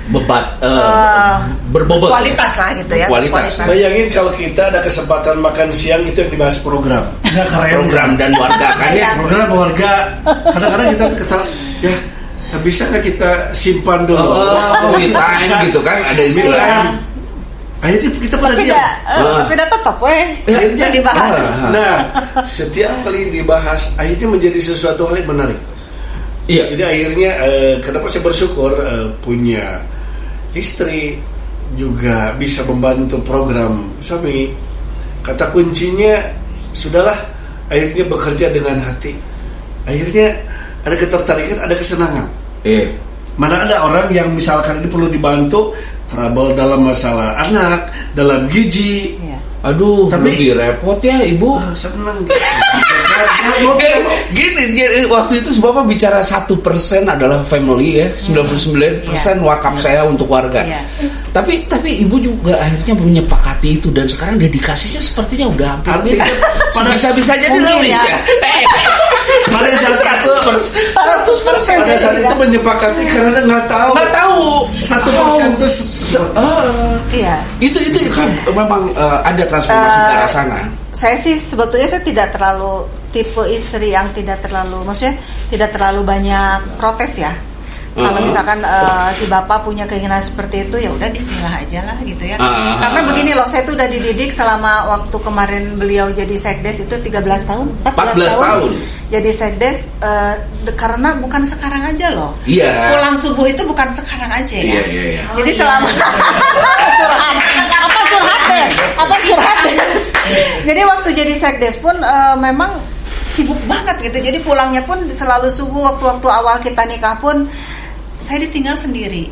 berbobot kualitas lah gitu ya. Kualitas. Bayangin kalau kita ada kesempatan makan siang itu yang dibahas program. Nggak keren. Program dan warga kan ya. Program warga. Kadang-kadang kita ketawa ya. Bisa nggak kita simpan dulu? Time gitu kan ada istilah. Akhirnya kita pada diam. Tapi udah tetap akhirnya dibahas. Nah, setiap kali dibahas akhirnya menjadi sesuatu hal yang menarik. Iya. Jadi akhirnya kenapa saya bersyukur punya istri juga bisa membantu program suami. Kata kuncinya sudahlah akhirnya bekerja dengan hati. Akhirnya ada ketertarikan, ada kesenangan. Mana ada orang yang misalkan ini perlu dibantu trouble dalam masalah anak, dalam gizi. Aduh, tapi lebih repot ya Ibu. Senang. Gini, waktu itu Bapak bicara 1% adalah family ya, 99% wakaf saya untuk warga. Tapi Ibu juga akhirnya menyepakati itu dan sekarang dedikasinya sepertinya udah hampir. Bisa-bisanya dinamis ya. Pada saat 100% pada saat itu menyepakati karena nggak tahu 1% itu itu kan memang ada transformasi ke arah sana. Saya sih sebetulnya saya tidak terlalu tipe istri yang tidak terlalu banyak protes ya. Kalau misalkan si bapak punya keinginan seperti itu ya udah bismillah aja lah gitu ya. Karena begini loh, saya tuh udah dididik selama waktu kemarin beliau jadi sekdes itu 13 tahun 14 tahun jadi sekdes karena bukan sekarang aja loh. Pulang subuh itu bukan sekarang aja ya. Jadi selama curhat jadi waktu jadi sekdes pun memang sibuk banget gitu. Jadi pulangnya pun selalu subuh. Waktu-waktu awal kita nikah pun saya ditinggal sendiri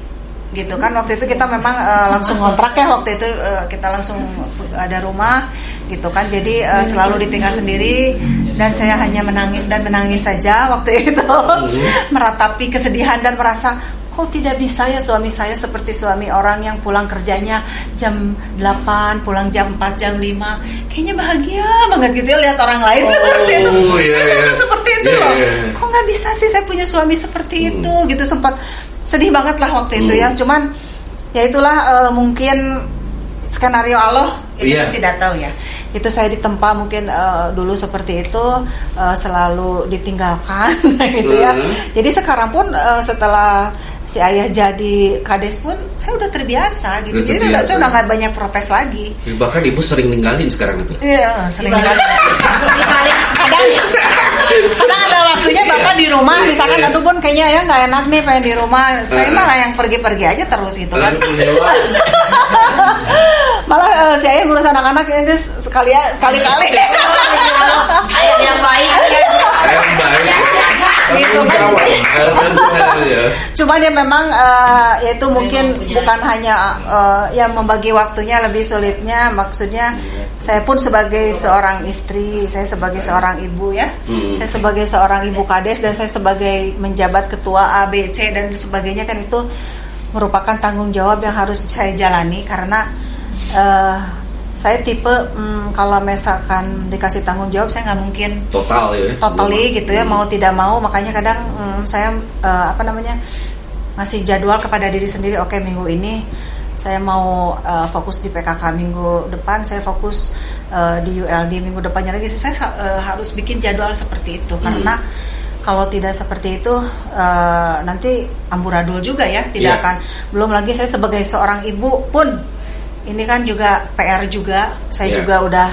gitu kan. Waktu itu kita memang langsung kontrak ya. Waktu itu kita langsung ada rumah gitu kan. Jadi selalu ditinggal sendiri dan saya hanya menangis saja waktu itu. Meratapi kesedihan dan merasa kok tidak bisa ya suami saya seperti suami orang yang pulang kerjanya jam 8, pulang jam 4, jam 5. Kayaknya bahagia banget gitu ya lihat orang lain seperti itu. Saya seperti itu loh. Kok nggak bisa sih saya punya suami seperti itu gitu. Sempat sedih banget lah waktu itu ya. Cuman ya itulah mungkin skenario Allah itu tidak tahu ya. Itu saya ditempa mungkin dulu seperti itu selalu ditinggalkan gitu ya. Jadi sekarang pun setelah si ayah jadi kades pun saya udah terbiasa gitu. Jadi saya udah nggak banyak protes lagi. Bahkan ibu sering ninggalin sekarang itu. Iya, sering ninggalin. Di balik ada Karena ada waktunya Bapak di rumah, misalkan aduh Bun kayaknya ya nggak enak nih pengen di rumah. Saya malah yang pergi-pergi aja terus gitu kan. Malah saya ngurus anak-anak itu sekali-kali. Ayah yang baik. Gitu kan. Cuman ya memang ya itu mungkin bukan hanya yang membagi waktunya lebih sulitnya, maksudnya saya pun sebagai seorang istri, saya sebagai seorang ibu ya, saya sebagai seorang ibu kades dan saya sebagai menjabat ketua A, B, C dan sebagainya kan itu merupakan tanggung jawab yang harus saya jalani karena saya tipe kalau misalkan dikasih tanggung jawab saya nggak mungkin totally gitu ya, mau tidak mau, makanya kadang saya ngasih jadwal kepada diri sendiri. Oke, minggu ini saya mau fokus di PKK, minggu depan saya fokus di ULD, minggu depannya lagi saya harus bikin jadwal seperti itu karena kalau tidak seperti itu nanti amburadul juga ya, tidak akan. Belum lagi saya sebagai seorang ibu pun ini kan juga PR juga, saya juga udah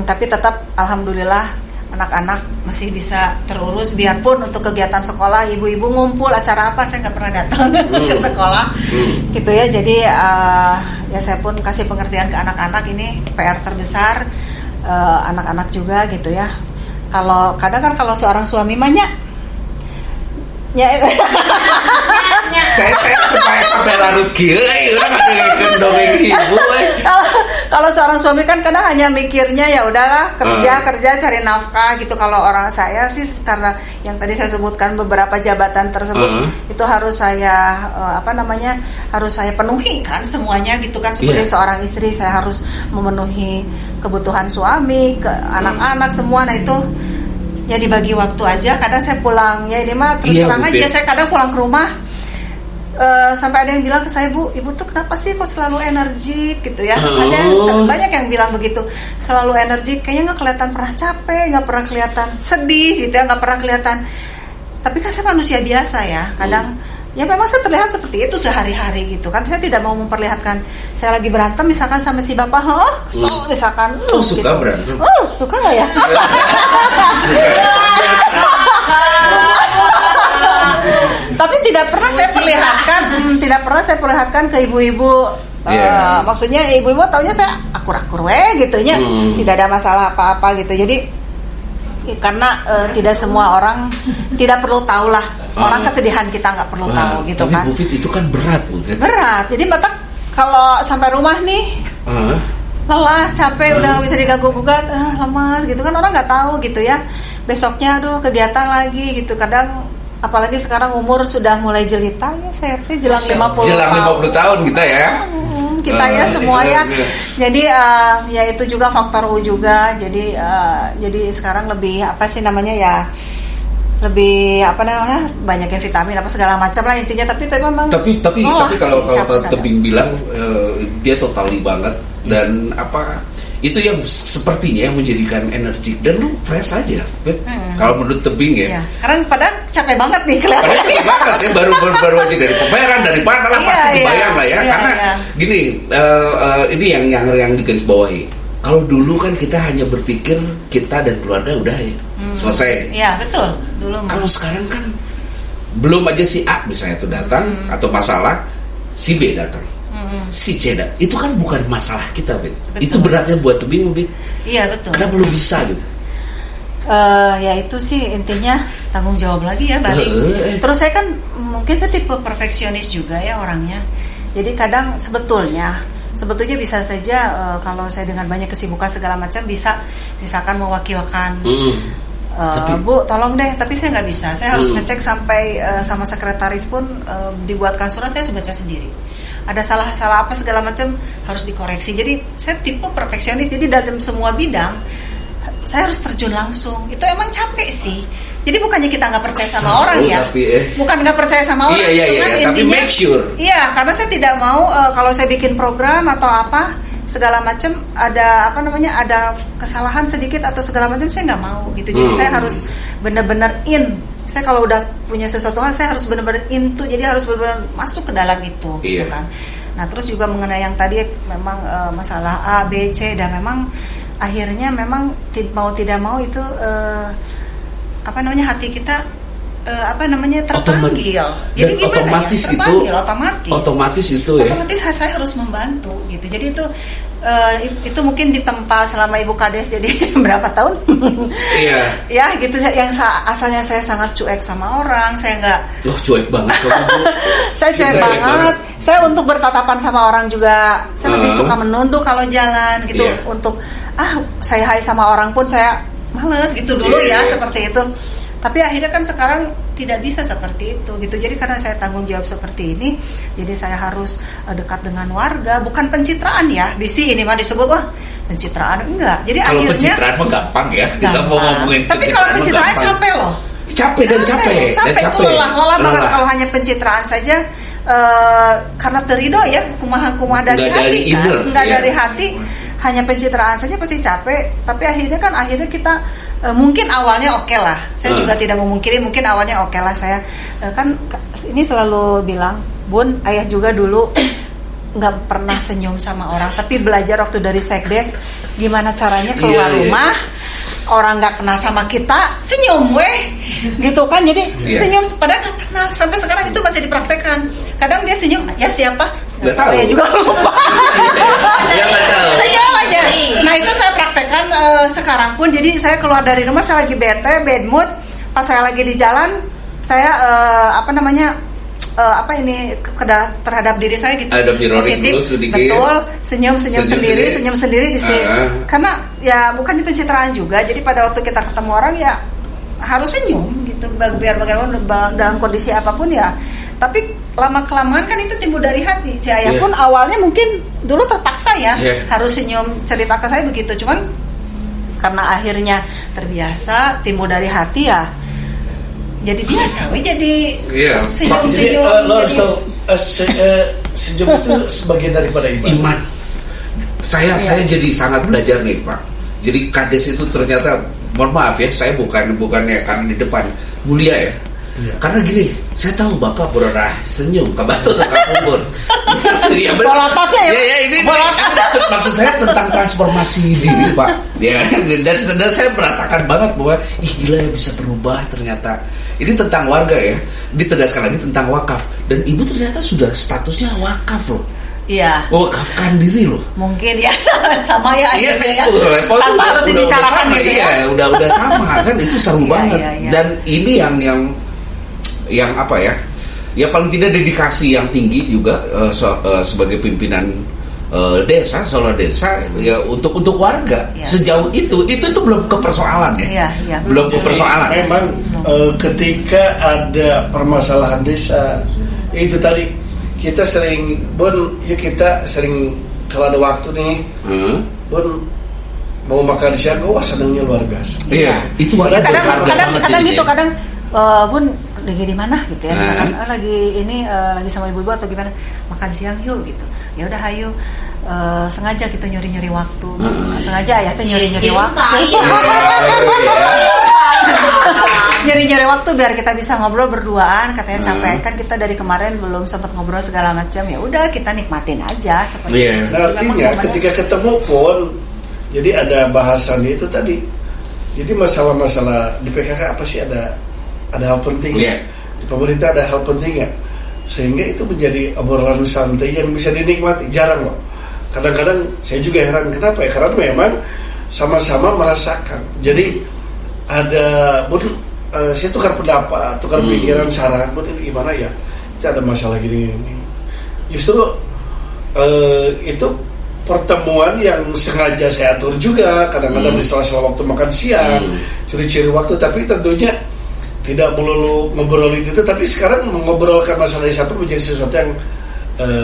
tapi tetap alhamdulillah anak-anak masih bisa terurus, biarpun untuk kegiatan sekolah ibu-ibu ngumpul acara apa saya nggak pernah datang ke sekolah gitu ya. Jadi ya saya pun kasih pengertian ke anak-anak, ini PR terbesar anak-anak juga gitu ya. Kalau kadang kan kalau seorang suami banyak ya saya sampai larut gila orang ada dongeng ibu. Kalau seorang suami kan kadang hanya mikirnya ya udahlah kerja cari nafkah gitu. Kalau orang saya sih karena yang tadi saya sebutkan beberapa jabatan tersebut itu harus saya harus saya penuhi kan semuanya gitu kan, sebagai seorang istri saya harus memenuhi kebutuhan suami, ke anak-anak semua. Nah itu ya dibagi waktu aja. Kadang saya pulang ya ini mah terus terang aja, saya kadang pulang ke rumah sampai ada yang bilang ke saya, ibu tuh kenapa sih kok selalu energik gitu ya. Ada banyak yang bilang begitu, selalu energik, kayaknya nggak kelihatan pernah capek, nggak pernah kelihatan sedih gitu ya, nggak pernah kelihatan. Tapi kan saya manusia biasa ya, kadang ya memang saya terlihat seperti itu sehari-hari gitu kan. Saya tidak mau memperlihatkan saya lagi berantem misalkan sama si bapak, kesel misalkan. Suka gitu. Berantem? Suka nggak ya? Tapi tidak pernah saya perlihatkan ke ibu-ibu. Maksudnya ibu-ibu taunya saya akur-akur gitunya, tidak ada masalah apa-apa gitu. Jadi karena tidak semua orang tidak perlu tahu lah, orang kesedihan kita nggak perlu tahu gitu kan. Tapi Bu Fit itu kan berat Bu. Berat. Jadi Batak kalau sampai rumah nih lelah, capek, udah bisa diganggu-gugat, lemas gitu kan, orang nggak tahu gitu ya. Besoknya kegiatan lagi gitu. Kadang apalagi sekarang umur sudah mulai jelita ya, saya jelang 50 tahun kita ya. Kita ya semua ya. Jadi ya itu juga faktor U juga. Jadi sekarang lebih lebih banyakin vitamin apa segala macam lah intinya. Tapi memang tapi kalau Tebing bilang dia totali banget dan itu yang sepertinya yang menjadikan energik dan lu fresh aja, kalau menurut Tebing ya. Sekarang pada capek banget nih kelihatan. Capek banget ya, baru aja dari pameran, dari mana lah pasti dibayang lah ya. Karena gini, ini yang digarisbawahi. Kalau dulu kan kita hanya berpikir kita dan keluarga udah selesai. Iya betul. Dulu. Kalau sekarang kan belum aja si A misalnya tuh datang atau masalah, si B datang. Si C itu kan bukan masalah kita, Bet. Itu beratnya buat Tebing, Bet. Iya betul. Kenapa lu bisa gitu? Ya itu sih intinya tanggung jawab lagi ya balik. Terus saya kan mungkin saya tipe perfeksionis juga ya orangnya. Jadi kadang sebetulnya bisa saja kalau saya dengan banyak kesibukan segala macam bisa misalkan mewakilkan. Bu tolong deh, tapi saya nggak bisa. Saya harus ngecek sampai sama sekretaris pun dibuatkan surat, saya harus baca sendiri. Ada salah apa segala macam harus dikoreksi. Jadi saya tipe perfeksionis. Jadi dalam semua bidang saya harus terjun langsung. Itu emang capek sih. Jadi bukannya kita nggak percaya sama orang ya, bukan nggak percaya sama orang, cuman intinya, tapi make sure. Iya, karena saya tidak mau kalau saya bikin program atau apa segala macam ada ada kesalahan sedikit atau segala macam, saya nggak mau gitu. Jadi saya harus benar-benar saya kalau udah punya sesuatu hal saya harus benar-benar into, jadi harus benar-benar masuk ke dalam itu gitu kan. Nah terus juga mengenai yang tadi memang masalah A, B, C dan memang akhirnya memang mau tidak mau itu hati kita terpanggil. Jadi gimana otomatis ya? Terpanggil, otomatis ya. Otomatis saya harus membantu gitu. Jadi itu mungkin ditempa selama Ibu Kades jadi berapa tahun? Iya. Ya gitu, yang asalnya saya sangat cuek sama orang, saya nggak. Loh, cuek banget. Saya cuek banget. Saya untuk bertatapan sama orang juga, saya lebih suka menunduk kalau jalan gitu. Yeah. Untuk saya hai sama orang pun saya males gitu dulu seperti itu. Tapi akhirnya kan sekarang tidak bisa seperti itu gitu. Jadi karena saya tanggung jawab seperti ini, jadi saya harus dekat dengan warga. Bukan pencitraan ya. Di sini mah disebut pencitraan, enggak. Jadi kalau akhirnya pencitraan mah gampang ya. Kita mau ngomongin. Tapi kalau pencitraan capek loh. Capek Itu lelah banget kalau hanya pencitraan saja. Karena terido ya, kumaha dari hati kan, enggak dari hati. Hanya pencitraan saja pasti capek. Tapi akhirnya kita mungkin awalnya oke lah. Saya juga tidak memungkiri mungkin awalnya oke lah. Saya kan ini selalu bilang, Bun, ayah juga dulu nggak pernah senyum sama orang, tapi belajar waktu dari Sekdes gimana caranya keluar rumah, orang nggak kenal sama kita senyum gitu kan. Jadi senyum padahal nggak kenal, sampai sekarang itu masih dipraktekkan. Kadang dia senyum, ya siapa nggak tahu ya juga lupa. Senyum aja. Nah itu saya praktekkan sekarang pun. Jadi saya keluar dari rumah, saya lagi bete, bad mood, pas saya lagi di jalan, saya terhadap diri saya gitu, positif, betul, senyum sendiri bisa. Karena ya bukannya pencitraan juga. Jadi pada waktu kita ketemu orang ya harus senyum gitu, biar bagaimana dalam kondisi apapun ya. Tapi lama kelamaan kan itu timbul dari hati. Si ayah pun awalnya mungkin dulu terpaksa ya harus senyum cerita ke saya begitu. Cuman karena akhirnya terbiasa, timbul dari hati ya. Jadi biasa, jadi senyum. Jadi lo harus tahu senyum itu sebagian daripada iman. Saya jadi sangat belajar nih Pak. Jadi Kades itu ternyata, mohon maaf ya, saya bukannya karena di depan mulia ya. Karena gini, saya tahu Bapak berarah senyum ke batu ke kubur. Ya bolotatnya ya. Ya ini maksud saya tentang transformasi diri Pak. Ya, dan saya merasakan banget bahwa gila ya, bisa berubah ternyata. Ini tentang warga ya. Ditegaskan lagi tentang wakaf, dan Ibu ternyata sudah statusnya wakaf loh. Iya. Wakafkan diri loh. Mungkin ya sama ya. Iya itu. Tanpa harus dibicarakan gitu ya. Iya, udah sama kan, itu seru banget. Dan ini yang apa ya? Ya paling tidak dedikasi yang tinggi juga sebagai pimpinan desa, Solo Desa ya untuk warga. Sejauh itu belum ke persoalan ya. Belum ke persoalan. Memang ketika ada permasalahan desa, itu tadi kita sering kalau ada waktu nih, Bun mau makan siang, senangnya luar biasa. Iya, itu kadang gitu, kadang Bun lagi di mana gitu ya, misalkan lagi sama ibu-ibu atau gimana, makan siang yuk gitu. Ya udah ayo, sengaja kita nyuri waktu, sengaja ya tuh nyuri waktu. Nyuri waktu biar kita bisa ngobrol berduaan. Katanya capek kan kita dari kemarin belum sempat ngobrol segala macam. Ya udah kita nikmatin aja seperti itu. Nah, artinya ketika ketemu pun jadi ada bahasan itu tadi. Jadi masalah-masalah di PKK apa sih, ada hal penting ya? Di pemerintah ada hal penting ya? Sehingga itu menjadi obrolan santai yang bisa dinikmati. Jarang loh. Kadang-kadang saya juga heran kenapa ya? Karena memang sama-sama merasakan. Jadi ada saya tukar pendapat, tukar pikiran, saran, ini gimana ya? Kita ada masalah gini. Justru itu pertemuan yang sengaja saya atur juga. Kadang-kadang di sela-sela waktu makan siang, curi-curi waktu. Tapi tentunya tidak melulu ngobrolin itu. Tapi sekarang mengobrolkan masalah desa pun menjadi sesuatu yang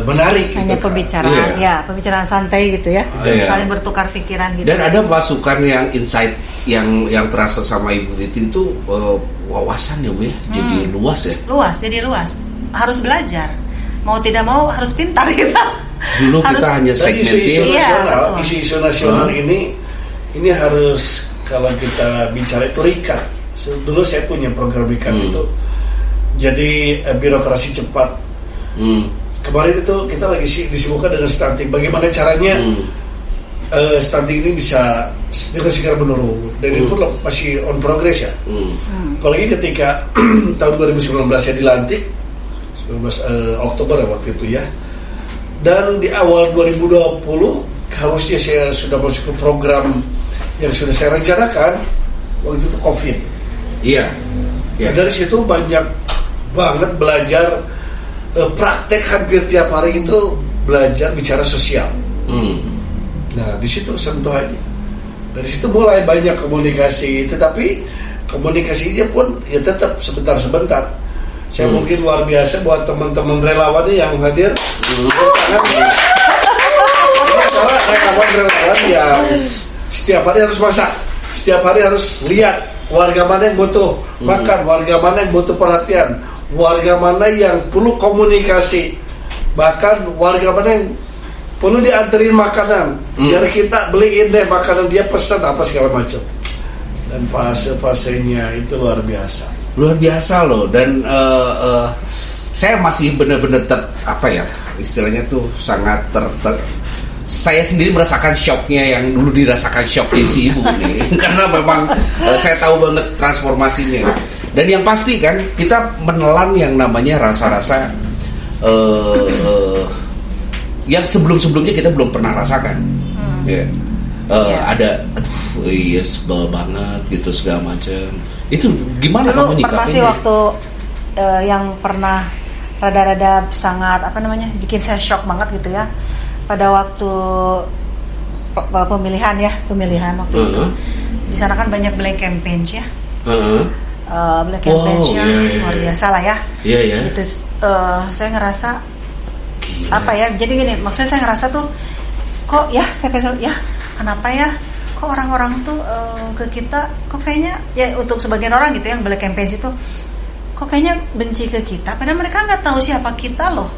menarik. Hanya gitu, pembicaraan, pembicaraan santai gitu ya. Saling bertukar pikiran gitu. Dan ada masukan yang insight yang terasa sama Ibu Titi itu wawasan ya Bu ya. Jadi luas ya. Jadi luas. Harus belajar. Mau tidak mau harus pintar kita. Dulu kita hanya segmentir. Isu-isu nasional ini harus, kalau kita bicara itu rikat. Dulu saya punya program rikat itu. Jadi birokrasi cepat. Kemarin itu kita lagi disibukkan dengan stunting. Bagaimana caranya stunting ini bisa dengan segera menurun dan itu pun masih on progress ya. Apalagi ketika tahun 2019 ya dilantik 19 Oktober waktu itu ya, dan di awal 2020 harusnya saya sudah masuk ke program yang sudah saya rencanakan. Waktu itu COVID. Iya. Nah, dari situ banyak banget belajar praktek, hampir tiap hari itu belajar bicara sosial. Nah, di situ sentuhannya. Dari situ mulai banyak komunikasi, tetapi komunikasinya pun ya tetap sebentar-sebentar. Saya mungkin luar biasa buat teman-teman relawan yang hadir. Relawan yang setiap hari harus masak, setiap hari harus lihat warga mana yang butuh makan, warga mana yang butuh perhatian, warga mana yang perlu komunikasi, bahkan warga mana yang perlu dianterin makanan, biar kita beliin deh makanan, dia pesan apa segala macam. Dan fase-fasenya itu luar biasa loh. Dan saya masih benar-benar istilahnya tuh sangat saya sendiri merasakan shocknya yang dulu dirasakan shocknya si ibu nih. Karena memang saya tahu banget transformasinya. Dan yang pasti kan kita menelan yang namanya rasa-rasa yang sebelum-sebelumnya kita belum pernah rasakan. Ada sebel banget gitu segala macam. Itu gimana kamu nyikapinnya? Pernah sih waktu yang pernah rada-rada sangat bikin saya shock banget gitu ya. Pada waktu pemilihan waktu itu. Di sana kan banyak black campaign ya. Black campaign-nya luar biasa lah ya. Gitu, saya ngerasa jadi gini, maksudnya saya ngerasa tuh kok ya kenapa ya kok orang-orang tuh ke kita kok kayaknya ya untuk sebagian orang gitu yang black campaign itu kok kayaknya benci ke kita, padahal mereka nggak tahu siapa kita loh,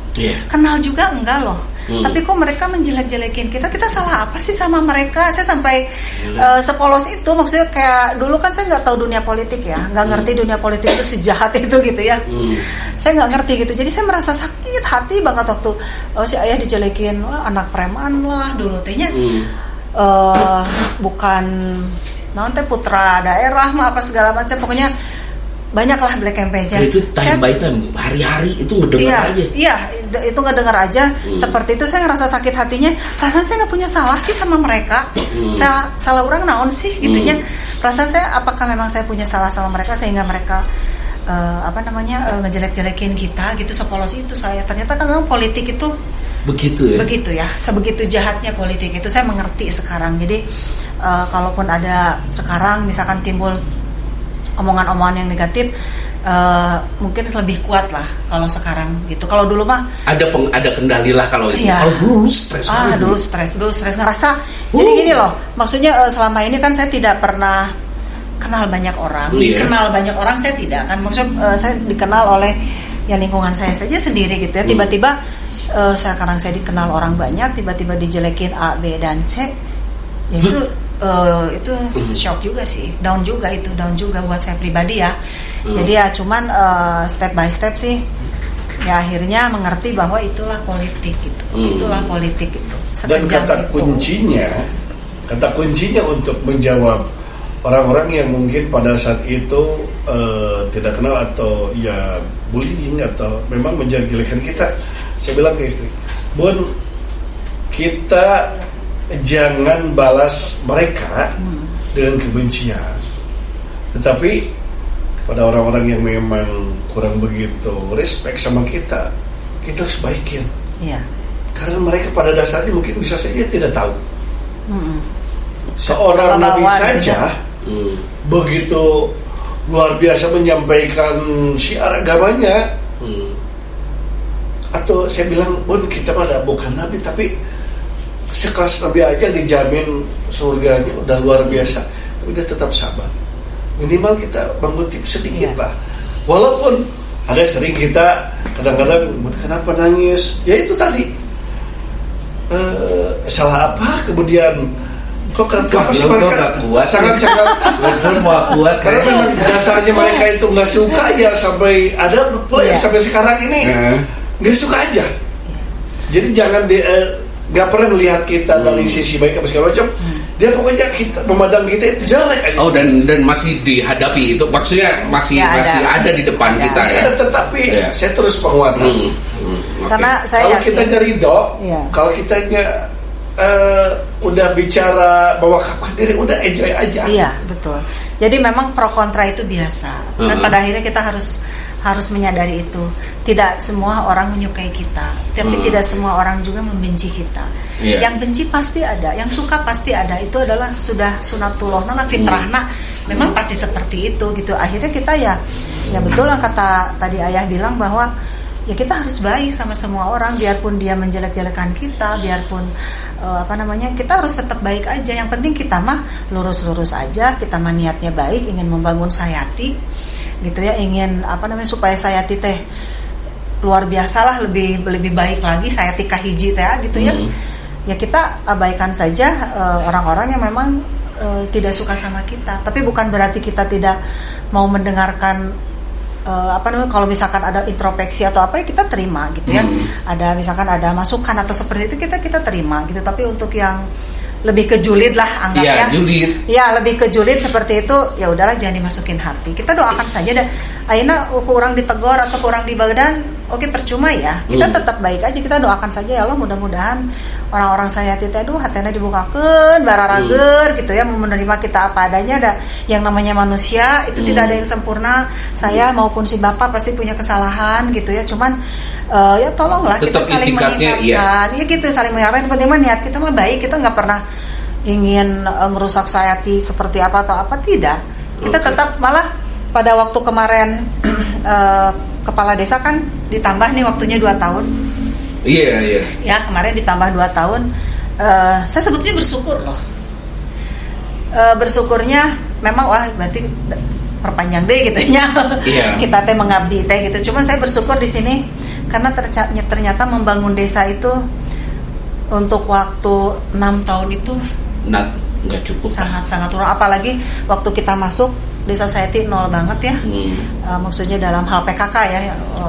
kenal juga enggak loh, tapi kok mereka menjelek-jelekin kita salah apa sih sama mereka? Saya sampai sepolos itu, maksudnya kayak dulu kan saya nggak tahu dunia politik ya, nggak ngerti dunia politik itu sejahat itu gitu ya, saya nggak ngerti gitu, jadi saya merasa sakit hati banget waktu si ayah dijelekin, anak preman lah dulu tehnya, bukan nanti putra daerah mah apa segala macam, pokoknya banyaklah black campaign-nya. Itu time by time, hari-hari itu ngedengar aja. Iya, itu ngedengar aja. Seperti itu saya ngerasa sakit hatinya. Perasaan saya nggak punya salah sih sama mereka. Saya salah orang naon sih gitunya. Perasaan saya apakah memang saya punya salah sama mereka sehingga mereka ngejelek-jelekin kita gitu, sepolos itu saya. Ternyata kan memang politik itu begitu ya. Sebegitu jahatnya politik itu, saya mengerti sekarang. Jadi kalaupun ada sekarang misalkan timbul omongan-omongan yang negatif, mungkin lebih kuat lah kalau sekarang gitu. Kalau dulu mah ada kendali lah kalau itu. Kalau dulu stres. Dulu stres ngerasa. Jadi gini loh, maksudnya selama ini kan saya tidak pernah kenal banyak orang. Dikenal banyak orang saya tidak kan. Maksudnya saya dikenal oleh ya lingkungan saya saja sendiri gitu ya. Tiba-tiba sekarang saya dikenal orang banyak, tiba-tiba dijelekin A, B dan C. Ya itu shock juga sih, down juga buat saya pribadi ya. Jadi ya cuman step by step sih ya akhirnya mengerti bahwa itulah politik gitu. Itulah politik itu. Dan kata kuncinya untuk menjawab orang-orang yang mungkin pada saat itu tidak kenal atau ya bullying atau memang menjelek-jelekan kita, saya bilang ke istri, Bun, kita jangan balas mereka dengan kebencian, tetapi kepada orang-orang yang memang kurang begitu respect sama kita harus baikin. Karena mereka pada dasarnya mungkin bisa saja tidak tahu. Seorang nabi saja begitu luar biasa menyampaikan syiar agamanya. Atau saya bilang, Bun, kita pada bukan nabi tapi sekelas nabi aja dijamin surganya udah luar biasa, tapi dia tetap sabar. Minimal kita mengutip sedikit lah. Walaupun ada sering kita kadang-kadang kenapa nangis? Ya itu tadi salah apa? Kemudian kok kenapa sih mereka sangat kuat? Karena memang dasarnya mereka itu nggak suka ya, sampai ada yang sampai sekarang ini nggak suka aja. Jadi jangan nggak pernah melihat kita dari sisi baik apa segala macam. Dia pokoknya kita memandang kita itu jelek aja. Oh, dan masih dihadapi itu, maksudnya masih ada di depan kita masih ya. ada, tetapi saya terus penguatan. Karena Kalau kita nyari kalau kita udah bicara bahwa kapan diri udah enjoy aja. Iya, betul. Jadi memang pro kontra itu biasa. Kan pada akhirnya kita harus menyadari itu. Tidak semua orang menyukai kita, tapi tidak semua orang juga membenci kita. Yang benci pasti ada, yang suka pasti ada. Itu adalah sudah sunatullah, fitrahna. Memang pasti seperti itu gitu. Akhirnya kita ya betul yang kata tadi ayah bilang bahwa ya kita harus baik sama semua orang, biarpun dia menjelek-jelekan kita, biarpun kita harus tetap baik aja. Yang penting kita mah lurus-lurus aja, kita mah niatnya baik, ingin membangun Sayati gitu ya, ingin supaya Sayati teh luar biasa lah, lebih baik lagi, Sayati kahiji teh gitu ya. Ya kita abaikan saja orang-orang yang memang tidak suka sama kita, tapi bukan berarti kita tidak mau mendengarkan kalau misalkan ada introspeksi atau apa ya kita terima gitu ya. Ada misalkan ada masukan atau seperti itu kita terima gitu. Tapi untuk yang lebih ke julid lah anggapnya. Julid. Ya, lebih ke julid seperti itu ya udahlah, jangan dimasukin hati. Kita doakan saja dah. Ayeuna kurang ditegur atau kurang di badan, oke percuma ya. Kita tetap baik aja, kita doakan saja ya Allah, mudah-mudahan orang-orang Sayati teh hatena dibukakeun bararager gitu ya, mau menerima kita apa adanya. Ada yang namanya manusia itu tidak ada yang sempurna. Saya maupun si Bapak pasti punya kesalahan gitu ya. Cuman ya tolonglah tetap kita saling mengingatkan. Ya gitu, saling mengingatkan. Yang penting mah niat kita mah baik, kita nggak pernah ingin ngerusak Sayati seperti apa atau apa, tidak. Kita tetap, malah pada waktu kemarin kepala desa kan ditambah nih waktunya 2 tahun. Iya. Ya, kemarin ditambah 2 tahun. Saya sebetulnya bersyukur loh. Bersyukurnya memang berarti perpanjang deh gitu ya. Kita teh mengabdi teh gitu. Cuman saya bersyukur di sini karena ternyata membangun desa itu untuk waktu 6 tahun itu nggak cukup. Sangat kurang. Apalagi waktu kita masuk desa Sayati nol banget ya. Maksudnya dalam hal PKK ya,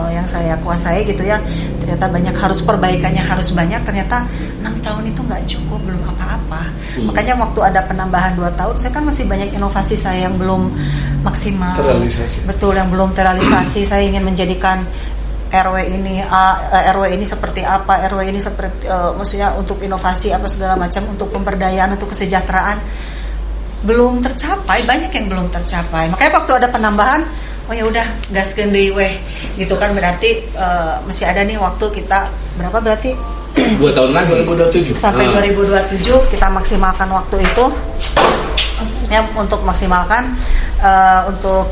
yang saya kuasai gitu ya. Ternyata banyak, harus perbaikannya harus banyak. Ternyata 6 tahun itu nggak cukup, belum apa-apa. Makanya waktu ada penambahan 2 tahun, saya kan masih banyak inovasi saya yang belum maksimal. Terrealisasi. Betul, yang belum terrealisasi. Saya ingin menjadikan RW ini seperti apa, RW ini seperti maksudnya untuk inovasi apa segala macam, untuk pemberdayaan, untuk kesejahteraan belum tercapai, banyak yang belum tercapai. Makanya waktu ada penambahan, oh ya udah gaskeun deui weh gitu kan, berarti masih ada nih waktu kita berapa berarti 2 tahun lagi 2027 sampai 2027 kita maksimalkan waktu itu ya, untuk maksimalkan untuk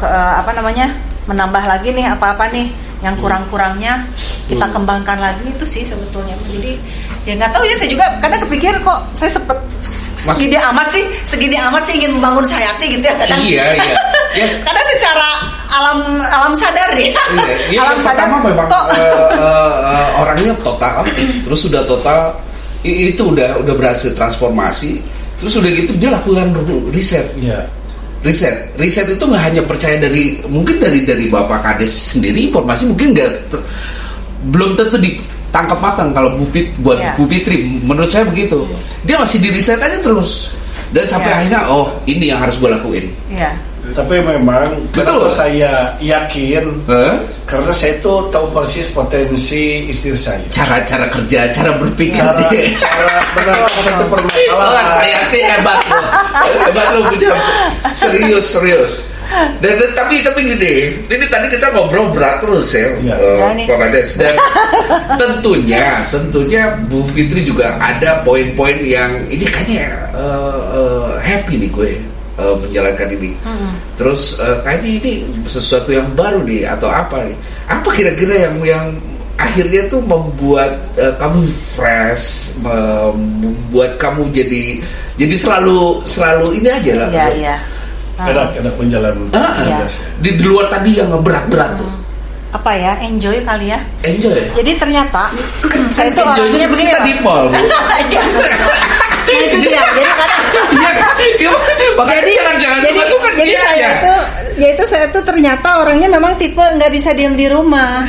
menambah lagi nih apa-apa nih yang kurang-kurangnya kita kembangkan lagi. Itu sih sebetulnya. Jadi ya nggak tahu ya, saya juga kadang kepikir kok saya segini amat sih ingin membangun Sayati gitu ya kadang. Iya. Karena secara alam sadar ya. Iya, alam sadar memang orangnya total, terus sudah total itu udah berhasil transformasi, terus udah gitu dia lakukan riset. Iya. Riset itu nggak hanya percaya mungkin dari Bapak Kades sendiri, informasi mungkin belum tentu ditangkap matang kalau Bu Fitri, menurut saya begitu. Dia masih di riset aja terus dan sampai akhirnya ini yang harus gue lakuin. Iya. Tapi memang kenapa saya yakin, karena saya tuh tahu persis potensi istri saya. Cara kerja, cara berpikir, cara benar satu permasalahan. Saya hebat loh, serius. Dan tapi gini, ini tadi kita ngobrol berat terus ya, Pak Kades. Dan tentunya Bu Fitri juga ada poin-poin yang ini kayaknya happy nih gue menjalankan ini. Terus kayaknya ini sesuatu yang baru nih atau apa nih? Apa kira-kira yang akhirnya tuh membuat kamu fresh, membuat kamu jadi selalu ini aja lah. Iya. Enak menjalani. Di luar tadi yang berat-berat tuh. Apa ya, enjoy kali ya. Enjoy. Jadi ternyata saya itu orangnya begini di mall. Nah itu dia. Jadi kadang jadi saya tuh ternyata orangnya memang tipe nggak bisa diam di rumah.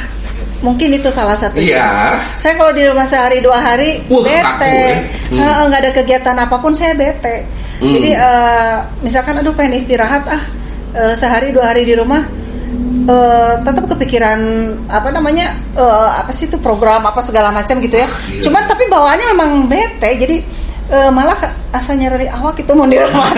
Mungkin itu salah satunya. Iya. Saya kalau di rumah sehari 2 hari bete, nggak ada kegiatan apapun saya bete. Jadi misalkan aduh pengen istirahat sehari 2 hari di rumah, tetap kepikiran apa sih itu program apa segala macam gitu ya. Iya. Cuman tapi bawaannya memang bete, jadi malah asa nyeri awak itu mau di rumah.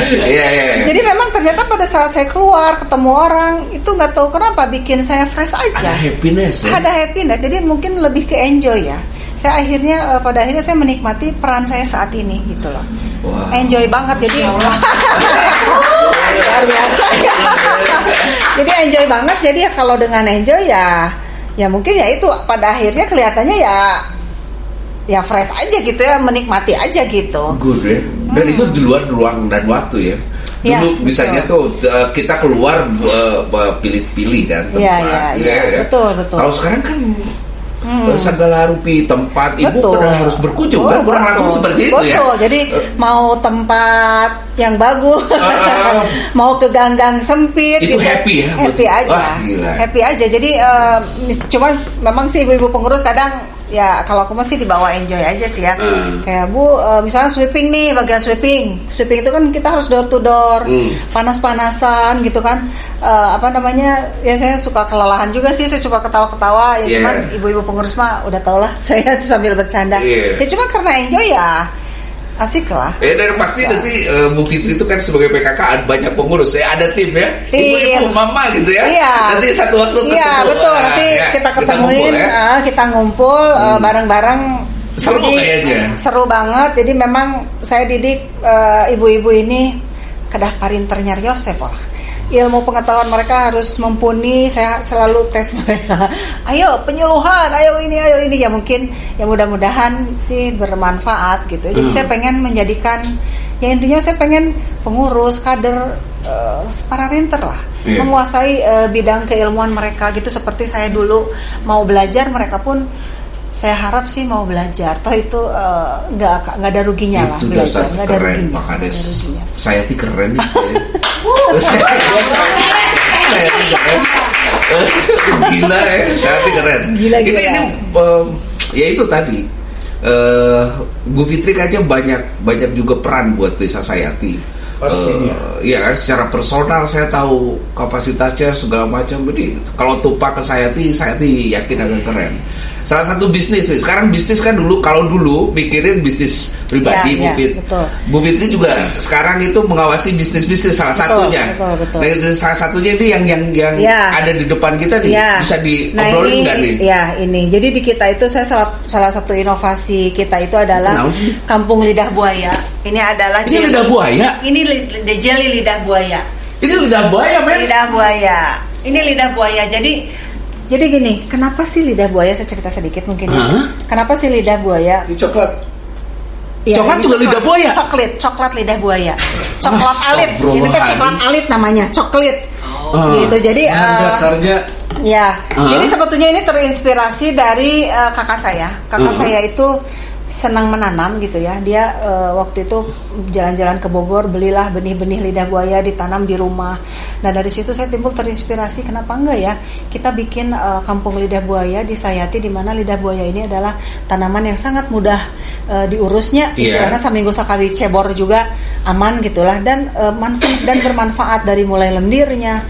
Iya. Jadi memang ternyata pada saat saya keluar ketemu orang itu nggak tahu kenapa bikin saya fresh aja. Ada happiness. Ya? Ada happiness. Jadi mungkin lebih ke enjoy ya. Saya pada akhirnya saya menikmati peran saya saat ini gitu loh. Wow. Enjoy banget jadi luar biasa. Jadi enjoy banget. Jadi ya kalau dengan enjoy ya mungkin ya itu pada akhirnya kelihatannya ya fresh aja gitu ya, menikmati aja gitu. Good ya. Dan itu di luar ruang dan waktu ya. Dulu misalnya tuh kita keluar pilih-pilih kan tempat. Iya. Betul. Kalau sekarang kan segala rupi tempat ibu pernah harus berkunjung kan, kurang lebih seperti itu ya. Betul. Jadi mau tempat yang bagus, mau ke gang-gang sempit itu gitu. Happy ya. Happy aja. Wah, gila. Happy aja. Jadi cuman memang sih ibu-ibu pengurus kadang ya kalau aku masih dibawa enjoy aja sih ya. Kayak Bu misalnya sweeping nih, bagian sweeping itu kan kita harus door to door, panas-panasan gitu kan. Ya saya suka kelelahan juga sih, saya suka ketawa-ketawa ya. Cuman ibu-ibu pengurus mah udah tau lah saya sambil bercanda. Ya cuma karena enjoy ya asik lah. Dan pasti nanti Bu Fitri itu kan sebagai PKK ada banyak pengurus ya, ada tim ya, ibu-ibu mama gitu ya. Nanti satu waktu ketemu. Iya betul, nanti kita ketemuin, kita ngumpul bareng-bareng. Seru kayaknya. Seru banget. Jadi memang saya didik ibu-ibu ini kedah parinternya Yosef lah. Ilmu pengetahuan mereka harus mumpuni. Saya selalu tes mereka. Ayo penyuluhan, ayo ini ya mungkin ya mudah-mudahan sih bermanfaat gitu. Jadi saya pengen menjadikan ya intinya saya pengen pengurus kader para rinter lah menguasai bidang keilmuan mereka gitu, seperti saya dulu mau belajar mereka pun saya harap sih mau belajar. Toh itu nggak ada ruginya lah belajar, nggak ada ruginya. Pak Kades, saya ti keren nih. Saya ti keren. Gila ya, saya ti keren. Gila. Ini ya itu tadi. Bu Fitri kayaknya banyak juga peran buat Desa Sayati. Pastinya. Ya secara personal saya tahu kapasitasnya segala macam. Jadi kalau tumpah ke Sayati yakin akan keren. Salah satu bisnis sekarang bisnis kan kalau dulu mikirin bisnis pribadi Bu Fitri juga sekarang itu mengawasi bisnis salah satunya. Betul. Nah, salah satunya ini yang ada di depan kita nih bisa diobrolin nggak nih? Ya ini jadi di kita itu saya salah satu inovasi kita itu adalah Kampung Lidah Buaya. Ini adalah jelly. Lidah buaya. Ini jelly lidah buaya. Ini lidah buaya, men. Lidah buaya. Ini lidah buaya. Jadi gini, kenapa sih lidah buaya? Saya cerita sedikit mungkin. Kenapa sih lidah buaya? Ini coklat. Ya, coklat juga lidah buaya. Coklat lidah buaya. Coklat alit. Ini kan coklat alit namanya, coklat. Gitu. Jadi dasarnya. Ya. Jadi sebetulnya ini terinspirasi dari kakak saya. Kakak saya itu senang menanam gitu ya. Dia waktu itu jalan-jalan ke Bogor, belilah benih-benih lidah buaya ditanam di rumah. Nah dari situ saya timbul terinspirasi, kenapa enggak ya kita bikin kampung lidah buaya di Sayati, di mana lidah buaya ini adalah tanaman yang sangat mudah diurusnya, istilahnya seminggu sekali cebor juga aman gitulah, dan bermanfaat dari mulai lendirnya,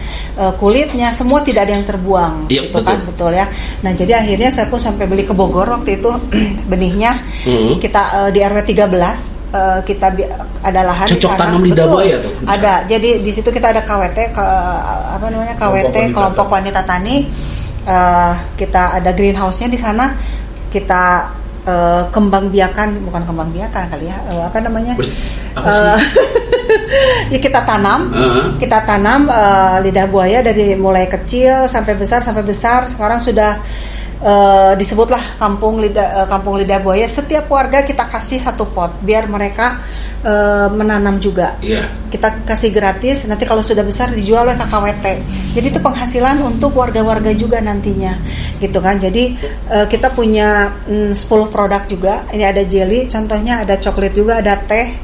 kulitnya, semua tidak ada yang terbuang. Gitu betul. Kan betul ya. Nah jadi akhirnya saya pun sampai beli ke Bogor waktu itu benihnya. Kita di RW 13 kita ada lahan di sana. Cocok tanam lidah buaya tuh. Ada. Jadi di situ kita ada KWT kelompok wanita tani. Kita ada greenhouse-nya di sana. Kita bukan kembang biakan kali ya. Ya kita tanam lidah buaya dari mulai kecil sampai besar. Sekarang sudah disebutlah kampung lidah buaya. Setiap warga kita kasih 1 pot biar mereka menanam juga. Kita kasih gratis. Nanti kalau sudah besar dijual oleh KKWT. Jadi itu penghasilan untuk warga-warga juga nantinya, gitu kan. Jadi kita punya 10 produk juga. Ini ada jelly, contohnya ada coklat juga, ada teh.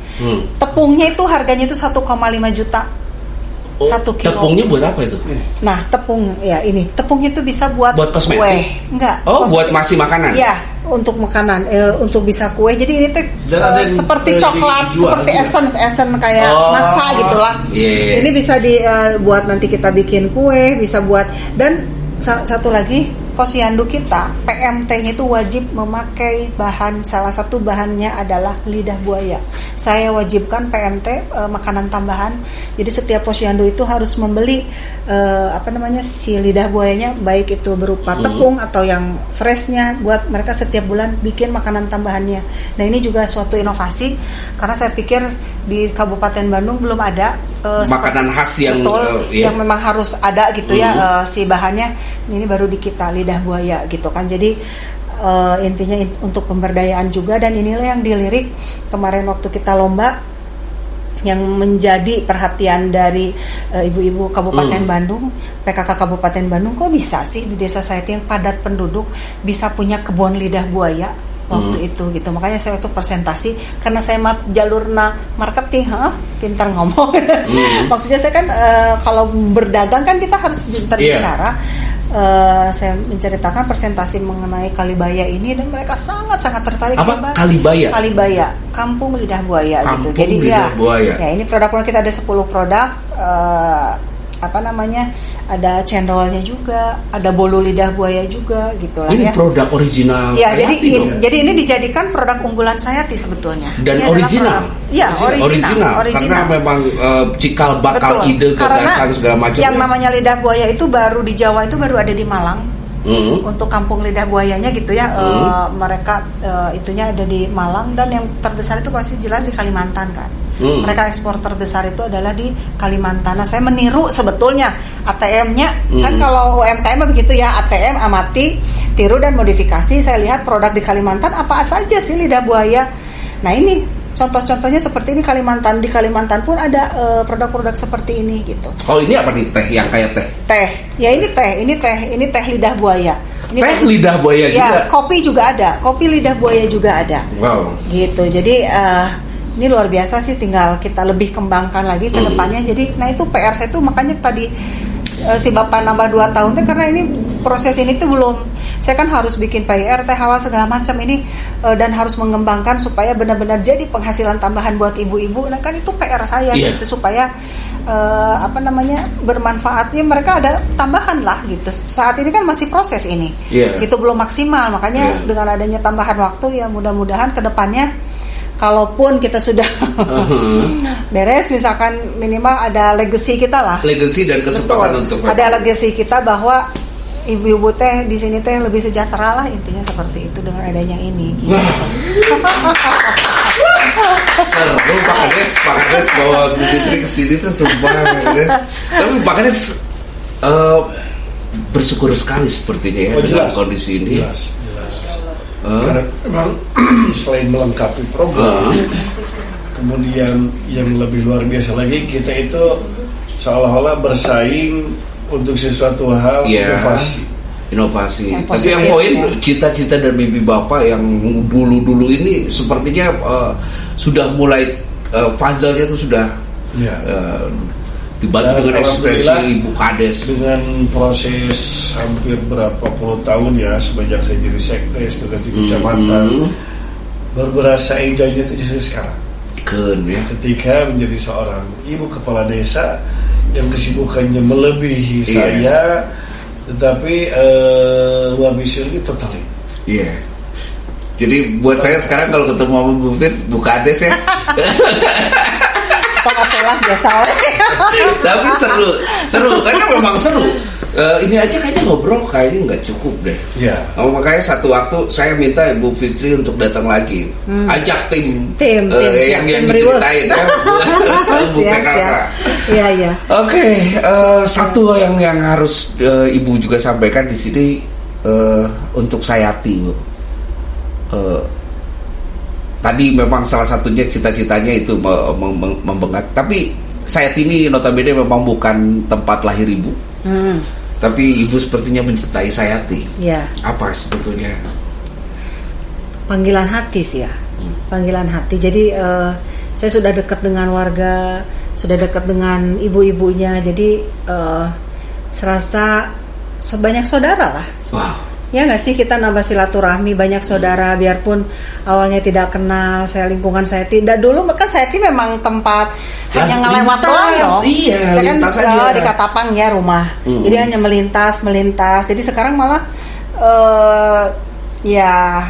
Tepungnya itu harganya itu 1,5 juta. 1 kilo. Tepungnya buat apa itu? Nah, tepung ya ini. Tepungnya itu bisa buat kosmetik? kue. Enggak. Oh, kosmetik. buat masih makanan? Iya, untuk makanan, untuk bisa kue. Jadi ini teh seperti coklat, seperti essence kayak matcha gitulah. Yeah. Ini bisa dibuat nanti kita bikin kue, bisa buat. Dan satu lagi, posyandu kita PMT-nya itu wajib memakai bahan, salah satu bahannya adalah lidah buaya. Saya wajibkan PMT makanan tambahan. Jadi setiap posyandu itu harus membeli si lidah buayanya, baik itu berupa tepung atau yang freshnya, buat mereka setiap bulan bikin makanan tambahannya. Nah, ini juga suatu inovasi karena saya pikir di Kabupaten Bandung belum ada makanan khas yang yang memang harus ada gitu ya, si bahannya. Ini baru di kita lidah buaya gitu kan. Jadi intinya untuk pemberdayaan juga, dan inilah yang dilirik kemarin waktu kita lomba yang menjadi perhatian dari ibu-ibu Kabupaten Bandung, PKK Kabupaten Bandung. Kok bisa sih di desa saya yang padat penduduk bisa punya kebun lidah buaya waktu itu gitu. Makanya saya itu presentasi karena saya jalur marketing, pintar ngomong. Maksudnya saya kan kalau berdagang kan kita harus pintar bicara. Saya menceritakan presentasi mengenai Kalibaya ini, dan mereka sangat-sangat tertarik. Apa Kalibaya? Kalibaya, Kampung Lidah Buaya Kampung gitu. Jadi Lidah Buaya. Ya ini produk-produk kita ada 10 produk. Ada cendolnya juga, ada bolu lidah buaya juga gitu lah. Ini produk original. Ya, jadi ini dijadikan produk unggulan Sayati sebetulnya. Dan ini original. Iya, original. Karena memang cikal bakal ide gagasan segala macam. Yang namanya lidah buaya itu baru di Jawa, itu baru ada di Malang. Untuk kampung lidah buayanya gitu ya. Mereka itunya ada di Malang, dan yang terbesar itu pasti jelas di Kalimantan kan. Mereka ekspor terbesar itu adalah di Kalimantan. Nah, saya meniru sebetulnya ATM-nya. Kan kalau UMKM begitu ya, ATM amati, tiru dan modifikasi. Saya lihat produk di Kalimantan apa saja sih lidah buaya. Nah, ini contoh-contohnya seperti ini Kalimantan. Di Kalimantan pun ada produk-produk seperti ini gitu. Oh, ini apa nih, teh yang kayak teh? Teh. Ya ini teh lidah buaya. Ini teh lidah buaya juga. Ya, kopi juga ada. Kopi lidah buaya juga ada. Wow. Gitu. Jadi ini luar biasa sih, tinggal kita lebih kembangkan lagi ke depannya. Jadi itu PR saya tuh, makanya tadi si Bapak nambah 2 tahun tuh karena ini proses ini tuh belum, saya kan harus bikin PR teh halal segala macam ini dan harus mengembangkan supaya benar-benar jadi penghasilan tambahan buat ibu-ibu. Nah kan itu PR saya gitu, supaya bermanfaatnya mereka ada tambahan lah gitu. Saat ini kan masih proses ini, gitu belum maksimal, makanya dengan adanya tambahan waktu ya mudah-mudahan kedepannya kalaupun kita sudah beres, misalkan minimal ada legacy kita lah. Legacy dan kesempatan untuk ada legacy kita bahwa ibu-ibu teh di sini teh lebih sejahtera lah, intinya seperti itu dengan adanya ini. Gitu. Seru Pak Kades bawa Bu Fitri kesini tuh sumpah Pak Kades. Tapi Pak Kades bersyukur sekali sepertinya ya dengan kondisi ini. Jelas. Karena memang selain melengkapi program, kemudian yang lebih luar biasa lagi, kita itu seolah-olah bersaing untuk sesuatu hal inovasi. Tapi yang poin cita-cita dan mimpi Bapak yang dulu-dulu ini sepertinya sudah mulai fazanya itu sudah dibantu dengan eksistensi Ibu Kades. Dengan proses hampir berapa puluh tahun ya, semenjak saya jadi sekdes tugas di kecamatan, baru berasa enjoynya itu justru sekarang. Ketika menjadi seorang ibu kepala desa yang kesibukannya melebihi saya, tetapi luar biasa lagi totally. Jadi buat saya sekarang kalau ketemu sama Bu Fit, Bu Kades ya. Biasa. Tapi seru karena memang seru. Ini aja kayaknya ngobrol kayaknya nggak cukup deh. Makanya satu waktu saya minta Bu Fitri untuk datang lagi, ajak tim yang diceritain ya, Bu PKK. Iya. Oke, satu yang harus Ibu juga sampaikan di sini untuk Sayati, Bu. Tadi memang salah satunya cita-citanya itu membengat. Tapi Sayati ini notabene memang bukan tempat lahir Ibu. Tapi Ibu sepertinya mencintai Sayati. Apa sebetulnya? Panggilan hati sih ya. Panggilan hati. Jadi saya sudah dekat dengan warga, sudah dekat dengan ibu-ibunya, jadi serasa sebanyak saudara lah. Wow. Ya nggak sih, kita nambah silaturahmi, banyak saudara, biarpun awalnya tidak kenal, lingkungan saya tidak dulu, kan saya memang tempat hanya ngelewat doang dong. Iya, saya kan aja. di Katapang ya rumah, jadi hanya melintas. Jadi sekarang malah ya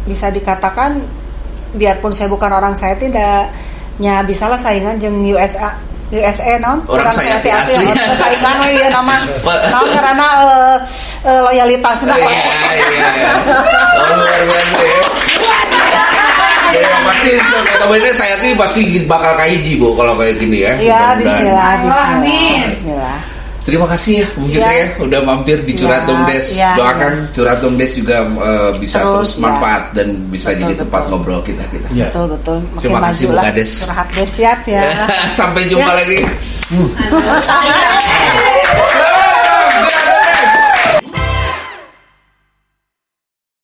bisa dikatakan, biarpun saya bukan orang saya tidaknya bisalah saingan jeung USA non orang saya asli saingan ya nama karena loyalitasnya iya luar biasa ya pasti sebenarnya saya tuh pasti bakal kaiji Bu kalau kayak gini ya. Iya, bismillah. Terima kasih ya Bu Fitri ya udah mampir di Curhat Dong Des. Doakan Curhat Dong Des juga bisa terus manfaat dan bisa jadi tempat ngobrol kita. Betul. Terima kasih Bu Kades. Curhat Des siap ya. Sampai jumpa lagi.